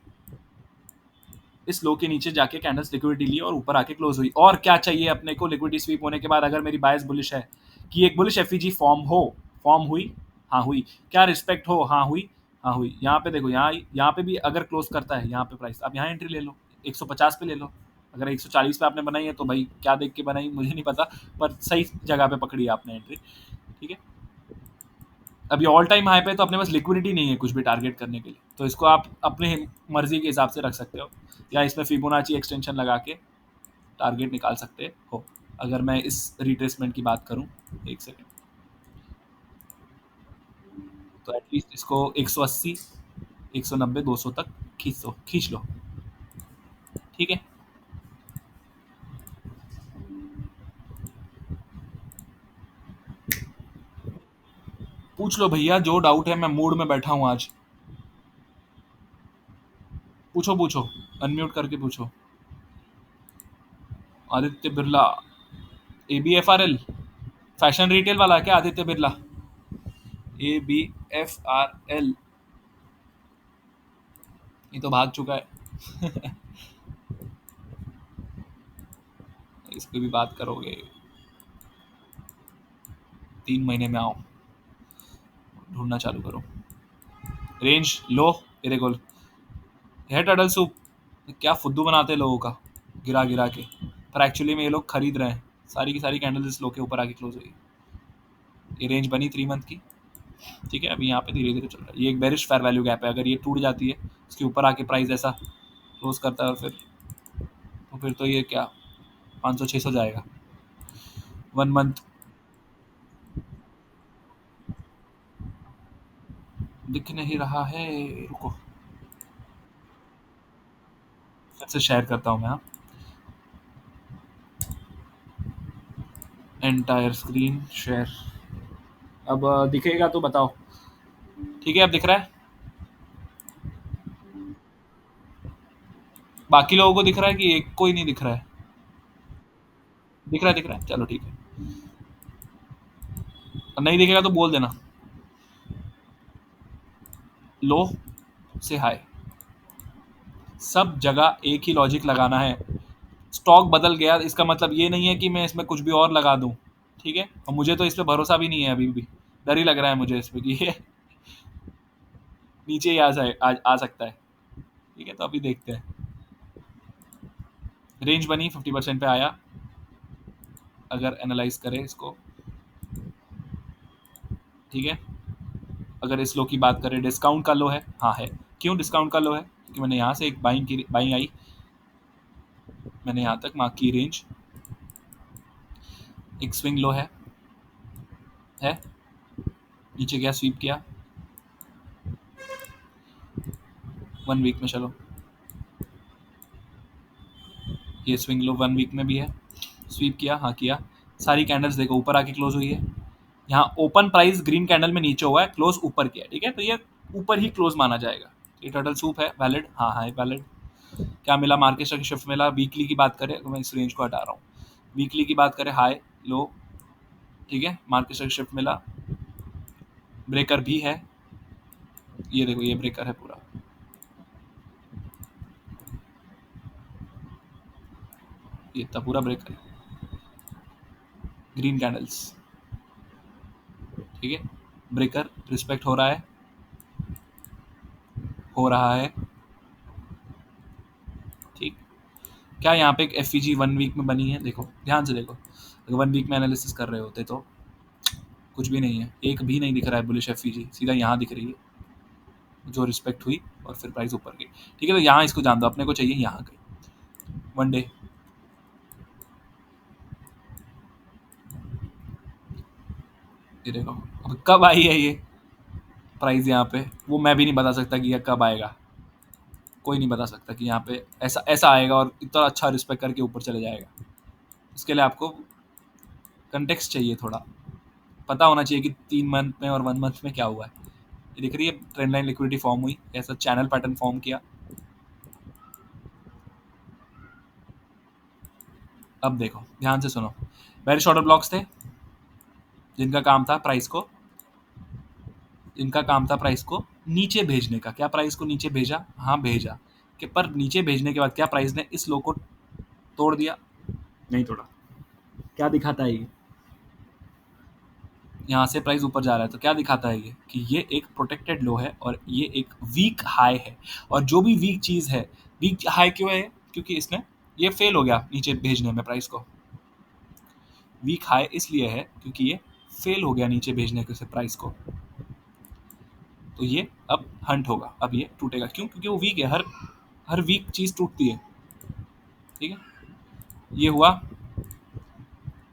इस लो के नीचे जाके कैंडल्स लिक्विडिटी ली और ऊपर आके क्लोज हुई। और क्या चाहिए अपने को लिक्विडिटी स्वीप होने के बाद? अगर मेरी बायस बुलिश है कि एक बुलिश एफ फॉर्म हुई। हाँ हुई। क्या रिस्पेक्ट हो? हाँ हुई। हाँ हुई। यहाँ पे देखो, यहाँ पे भी अगर क्लोज करता है यहाँ पे प्राइस, अब यहाँ एंट्री ले लो। 150 पे ले लो। अगर 140 पे आपने बनाई है तो भाई क्या देख के बनाई मुझे नहीं पता, पर सही जगह पे पकड़ी आपने एंट्री। ठीक है। अभी ऑल टाइम हाई पे तो अपने पास लिक्विडिटी नहीं है कुछ भी टारगेट करने के लिए, तो इसको आप अपने मर्जी के हिसाब से रख सकते हो, या इसमें फिबोनाची एक्सटेंशन लगा के टारगेट निकाल सकते हो। अगर मैं इस रिट्रेसमेंट की बात करूं, एक सेकेंड, तो एटलीस्ट इसको 180, 190, 200 तक खींच लो। ठीक है। पूछ लो भैया, जो डाउट है, मैं मूड में बैठा हूँ आज। पूछो पूछो, अनम्यूट करके पूछो। Aditya Birla, ABFRL, fashion retail वाला है क्या आदित्य बिरला? ABFRL, ये तो भाग चुका है। इसकी भी बात करोगे? 3 महीने में आओ, ढूंढना चालू करो। रेंज लो, ये देखो है टर्टल सूप। क्या फुद्दू बनाते हैं लोगों का गिरा गिरा के, पर एक्चुअली में ये लोग खरीद रहे हैं। सारी की सारी कैंडल्स इस लो के ऊपर आके क्लोज हुई। ये रेंज बनी 3 मंथ की। ठीक है। अभी यहाँ पे धीरे धीरे चल रहा है। ये एक बेरिश फेयर वैल्यू गैप है। अगर ये टूट जाती है, इसके ऊपर आके प्राइस ऐसा क्लोज करता है, और फिर तो ये क्या 500-600 जाएगा 1 मंथ। दिख नहीं रहा है, रुको फिर से शेयर करता हूँ मैं। हाँ, एंटायर स्क्रीन शेयर। अब दिखेगा तो बताओ। ठीक है, अब दिख रहा है। बाकी लोगों को दिख रहा है कि एक को ही नहीं दिख रहा है? दिख रहा है, दिख रहा है, चलो ठीक है। नहीं दिखेगा तो बोल देना। लो से हाई, सब जगह एक ही लॉजिक लगाना है। स्टॉक बदल गया इसका मतलब ये नहीं है कि मैं इसमें कुछ भी और लगा दूं। ठीक है। और मुझे तो इस पे भरोसा भी नहीं है अभी भी। डर ही लग रहा है मुझे इस पे कि ये नीचे ही आ सकता है। ठीक है, तो अभी देखते हैं। रेंज बनी 50% पे आया। अगर एनालाइज करें इसको, ठीक है, अगर इस लो की बात करें, डिस्काउंट का लो है? हाँ है। क्यों डिस्काउंट का लो है? क्योंकि मैंने यहाँ से एक बाइंग आई, मैंने यहाँ तक मार्क की रेंज। एक स्विंग लो है नीचे गया, स्वीप किया 1 वीक में। चलो, ये स्विंग लो 1 वीक में भी है। स्वीप किया, हाँ किया। सारी कैंडल्स देखो ऊपर आके क्लोज हुई है। यहाँ ओपन प्राइस ग्रीन कैंडल में नीचे हुआ है, क्लोज ऊपर किया। ठीक है, तो ये ऊपर ही क्लोज माना जाएगा। ये टर्टल सूप है, वैलिड? हाँ हाँ वैलिड। क्या मिला? मार्केट स्ट्रक्चर शिफ्ट मिला। वीकली की बात करें, मैं इस रेंज को हटा रहा हूँ। वीकली की बात करें, हाई लो, ठीक है, मार्केट स्ट्रक्चर शिफ्ट मिला। ब्रेकर भी है, ये देखो ये ब्रेकर है पूरा। ये इतना पूरा ब्रेकर है, ग्रीन कैंडल्स। ठीक है, ब्रेकर रिस्पेक्ट हो रहा है, हो रहा है। ठीक। क्या यहाँ पे एक एफ 1 वीक में बनी है? देखो ध्यान से देखो, अगर 1 वीक में एनालिसिस कर रहे होते तो कुछ भी नहीं है, एक भी नहीं दिख रहा है बुलिश एफ सीधा यहाँ दिख रही है, जो रिस्पेक्ट हुई और फिर प्राइस ऊपर गई। ठीक है, तो यहाँ इसको जान दो, अपने को चाहिए यहाँ गई 1 डे। ये देखो अब कब आई है ये प्राइस यहाँ पे, वो मैं भी नहीं बता सकता कि ये कब आएगा। कोई नहीं बता सकता कि यहाँ पे ऐसा ऐसा आएगा और इतना अच्छा रिस्पेक्ट करके ऊपर चले जाएगा। इसके लिए आपको कंटेक्स्ट चाहिए, थोड़ा पता होना चाहिए कि 3 मंथ में और 1 मंथ में क्या हुआ है। ये दिख रही है ट्रेंड लाइन लिक्विडिटी फॉर्म हुई, ऐसा चैनल पैटर्न फॉर्म किया। अब देखो ध्यान से सुनो, बेरिश ऑर्डर ब्लॉक्स थे जिनका काम था प्राइस को, नीचे भेजने का। क्या प्राइस को नीचे भेजा? हाँ भेजा। कि पर नीचे भेजने के बाद क्या प्राइस ने इस लो को तोड़ दिया? नहीं तोड़ा। क्या दिखाता है ये? यहाँ से प्राइस ऊपर जा रहा है तो क्या दिखाता है ये? कि ये एक प्रोटेक्टेड लो है और ये एक वीक हाई है। और जो भी वीक चीज़ है, वीक हाई क्यों है? क्योंकि इसने ये फेल हो गया नीचे भेजने में प्राइस को। वीक हाई इसलिए है क्योंकि ये फेल हो गया नीचे भेजने के से प्राइस को। तो ये अब हंट होगा, अब ये टूटेगा। क्यों? क्योंकि वो वीक है। हर वीक चीज़ टूटती है। ठीक है, ये हुआ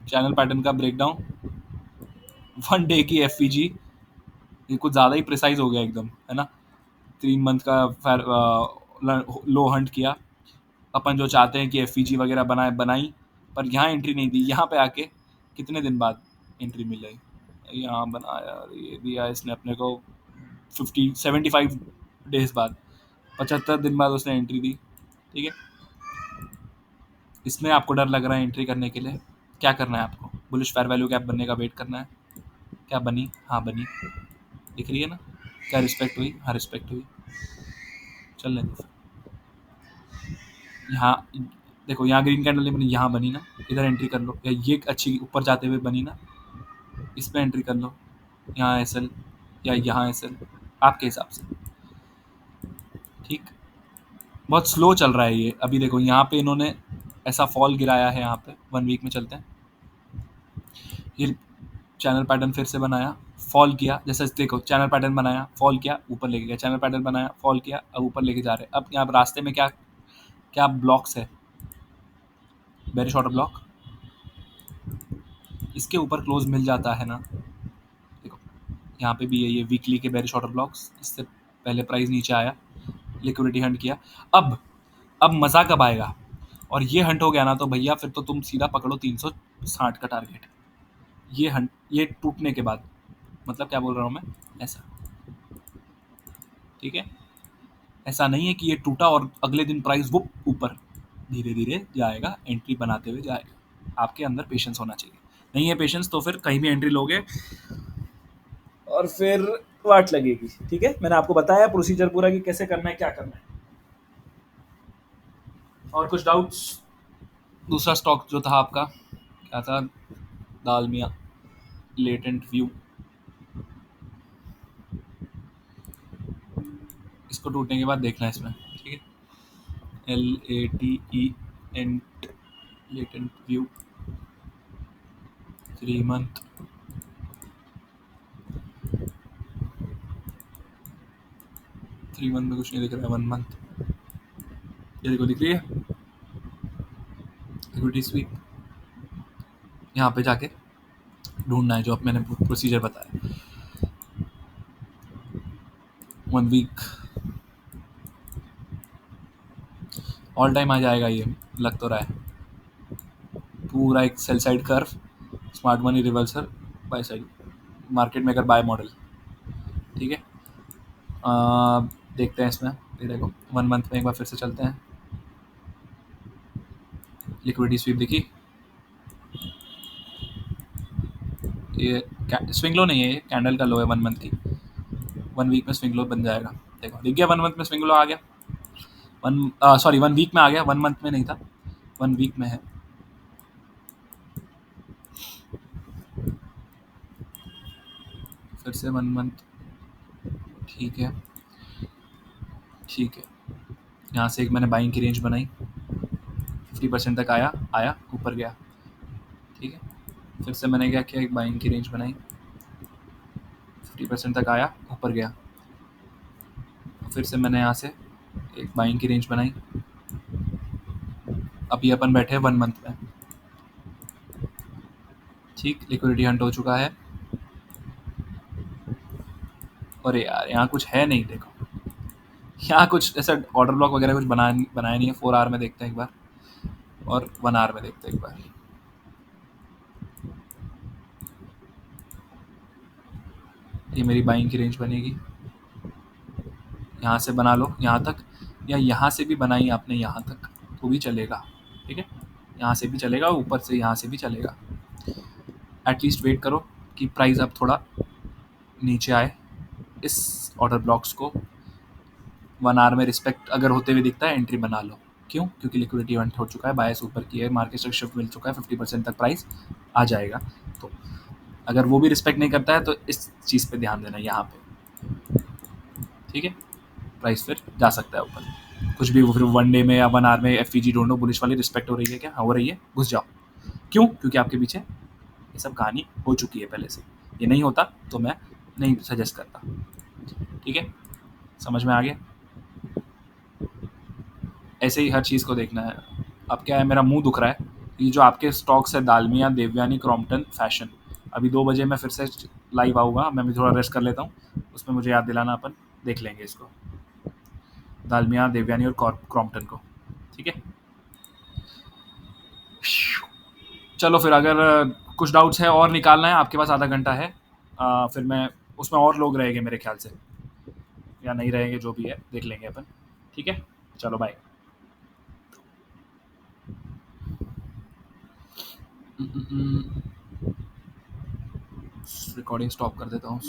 चैनल पैटर्न का ब्रेकडाउन। 1 डे की एफ ये कुछ ज़्यादा ही प्रिसाइज हो गया एकदम, है ना। 3 मंथ का लो हंट किया। अपन जो चाहते हैं कि एफ वगैरह बनाई, पर यहाँ एंट्री नहीं दी। यहाँ पे आके कितने दिन बाद एंट्री मिल रही? यहाँ बनाया, ये दिया इसने अपने को 75 डेज बाद, 75 दिन बाद उसने एंट्री दी। ठीक है, इसमें आपको डर लग रहा है एंट्री करने के लिए। क्या करना है आपको? बुलिश फेयर वैल्यू गैप बनने का वेट करना है। क्या बनी? हाँ बनी, दिख रही है ना। क्या रिस्पेक्ट हुई? हाँ रिस्पेक्ट हुई। चलने दो। यहाँ देखो, यहाँ ग्रीन कैंडल नहीं बनी, यहाँ बनी ना। इधर एंट्री कर लो, या ये अच्छी ऊपर जाते हुए बनी ना, इसमें एंट्री कर लो। यहाँ एस एल या यहाँ एस एल, आपके हिसाब से। ठीक, बहुत स्लो चल रहा है ये। अभी देखो यहाँ पे इन्होंने ऐसा फॉल गिराया है। यहाँ पे 1 वीक में चलते हैं। ये चैनल पैटर्न फिर से बनाया, फॉल किया। जैसे देखो चैनल पैटर्न बनाया, फॉल किया, ऊपर लेके गया, चैनल पैटर्न बनाया, फॉल किया, अब ऊपर लेके जा रहे हैं। अब यहाँ रास्ते में क्या क्या ब्लॉक्स है? बेरिश ऑर्डर ब्लॉक, इसके ऊपर क्लोज मिल जाता है ना। देखो यहाँ पे भी है ये वीकली के बेरिश ऑर्डर ब्लॉक्स। इससे पहले प्राइस नीचे आया, लिक्विडिटी हंट किया। अब मज़ा कब आएगा? और ये हंट हो गया ना तो भैया फिर तो तुम सीधा पकड़ो 360 का टारगेट। ये टूटने के बाद, मतलब क्या बोल रहा हूँ मैं, ऐसा। ठीक है, ऐसा नहीं है कि ये टूटा और अगले दिन प्राइस वो ऊपर धीरे धीरे जाएगा, एंट्री बनाते हुए जाएगा। आपके अंदर पेशेंस होना चाहिए। नहीं है पेशेंस तो फिर कहीं भी एंट्री लोगे और फिर वाट लगेगी। ठीक है, मैंने आपको बताया प्रोसीजर पूरा कि कैसे करना है, क्या करना है। और कुछ डाउट्स? दूसरा स्टॉक जो था आपका क्या था? Dalmia latent view. इसको टूटने के बाद देखना है इसमें। ठीक है, LATENT latent view 3 month. 3 month में कुछ नहीं दिख रहा है। 1 मंथ, ये देखो दिख रही है इक्विटी स्वीप। यहाँ पे जाके ढूंढना है जो अब मैंने प्रोसीजर बताया। 1 वीक ऑल टाइम आ जाएगा ये, लग तो रहा है। पूरा एक sell side curve, smart money reversal, buy side market maker buy model. ठीक है, देखते हैं इसमें। ये देखो 1 मंथ में एक बार फिर से चलते हैं। लिक्विडिटी स्वीप देखी, ये स्विंग लो नहीं है, ये कैंडल का लो है 1 मंथ की। 1 वीक में स्विंग लो बन जाएगा। देखो दिख गया, 1 मंथ में स्विंग लो आ गया। 1 वीक में आ गया, 1 मंथ में नहीं था, 1 वीक में है। फिर से 1 मंथ। ठीक है, ठीक है। यहाँ से एक मैंने बाइंग की रेंज बनाई, 50% तक आया ऊपर गया। ठीक है, फिर से मैंने क्या किया, एक बाइंग की रेंज बनाई, 50% तक आया ऊपर गया। फिर से मैंने यहाँ से एक बाइंग की रेंज बनाई। अभी अपन बैठे 1 मंथ में। ठीक, लिक्विडिटी हंट हो चुका है। अरे यार यहाँ कुछ है नहीं। देखो यहाँ कुछ ऐसा ऑर्डर ब्लॉक वगैरह कुछ बनाया नहीं है। 4 आवर में देखते हैं एक बार, और 1 आवर में देखते हैं एक बार। ये मेरी बाइंग की रेंज बनेगी, यहाँ से बना लो यहाँ तक, या यहाँ से भी बनाई आपने यहाँ तक तो भी चलेगा, ठीक है, यहाँ से भी चलेगा, ऊपर से यहाँ से भी चलेगा। एटलीस्ट वेट करो कि प्राइस अब थोड़ा नीचे आए। इस ऑर्डर ब्लॉक्स को 1 आवर में रिस्पेक्ट अगर होते हुए दिखता है, एंट्री बना लो। क्यों? क्योंकि लिक्विडिटी इवेंट हो चुका है, बायस ऊपर की है, मार्केट से शिफ्ट मिल चुका है, 50% तक प्राइस आ जाएगा। तो अगर वो भी रिस्पेक्ट नहीं करता है तो इस चीज़ पे ध्यान देना यहाँ पे, ठीक है, प्राइस फिर जा सकता है ऊपर। कुछ भी फिर 1 डे में या 1 आवर में एफ ढूंढो, बुलिश वाली रिस्पेक्ट हो रही है क्या? हाँ हो रही है, घुस जाओ। क्यों? क्योंकि आपके पीछे ये सब कहानी हो चुकी है पहले से। ये नहीं होता तो मैं नहीं सजेस्ट करता, ठीक है, समझ में आ गया? ऐसे ही हर चीज़ को देखना है। अब क्या है, मेरा मुंह दुख रहा है, ये जो आपके स्टॉक्स है दालमिया, देवयानी, क्रॉम्पटन, फैशन, अभी 2 बजे मैं फिर से लाइव आऊँगा, मैं भी थोड़ा रेस्ट कर लेता हूँ, उसमें मुझे याद दिलाना, अपन देख लेंगे इसको, दालमिया, देवयानी और क्रॉम्पटन को, ठीक है। चलो फिर, अगर कुछ डाउट्स है और निकालना है, आपके पास आधा घंटा है, फिर मैं उसमें और लोग रहेंगे मेरे ख्याल से, या नहीं रहेंगे, जो भी है देख लेंगे अपन, ठीक है। चलो बाय। रिकॉर्डिंग स्टॉप कर देता हूँ।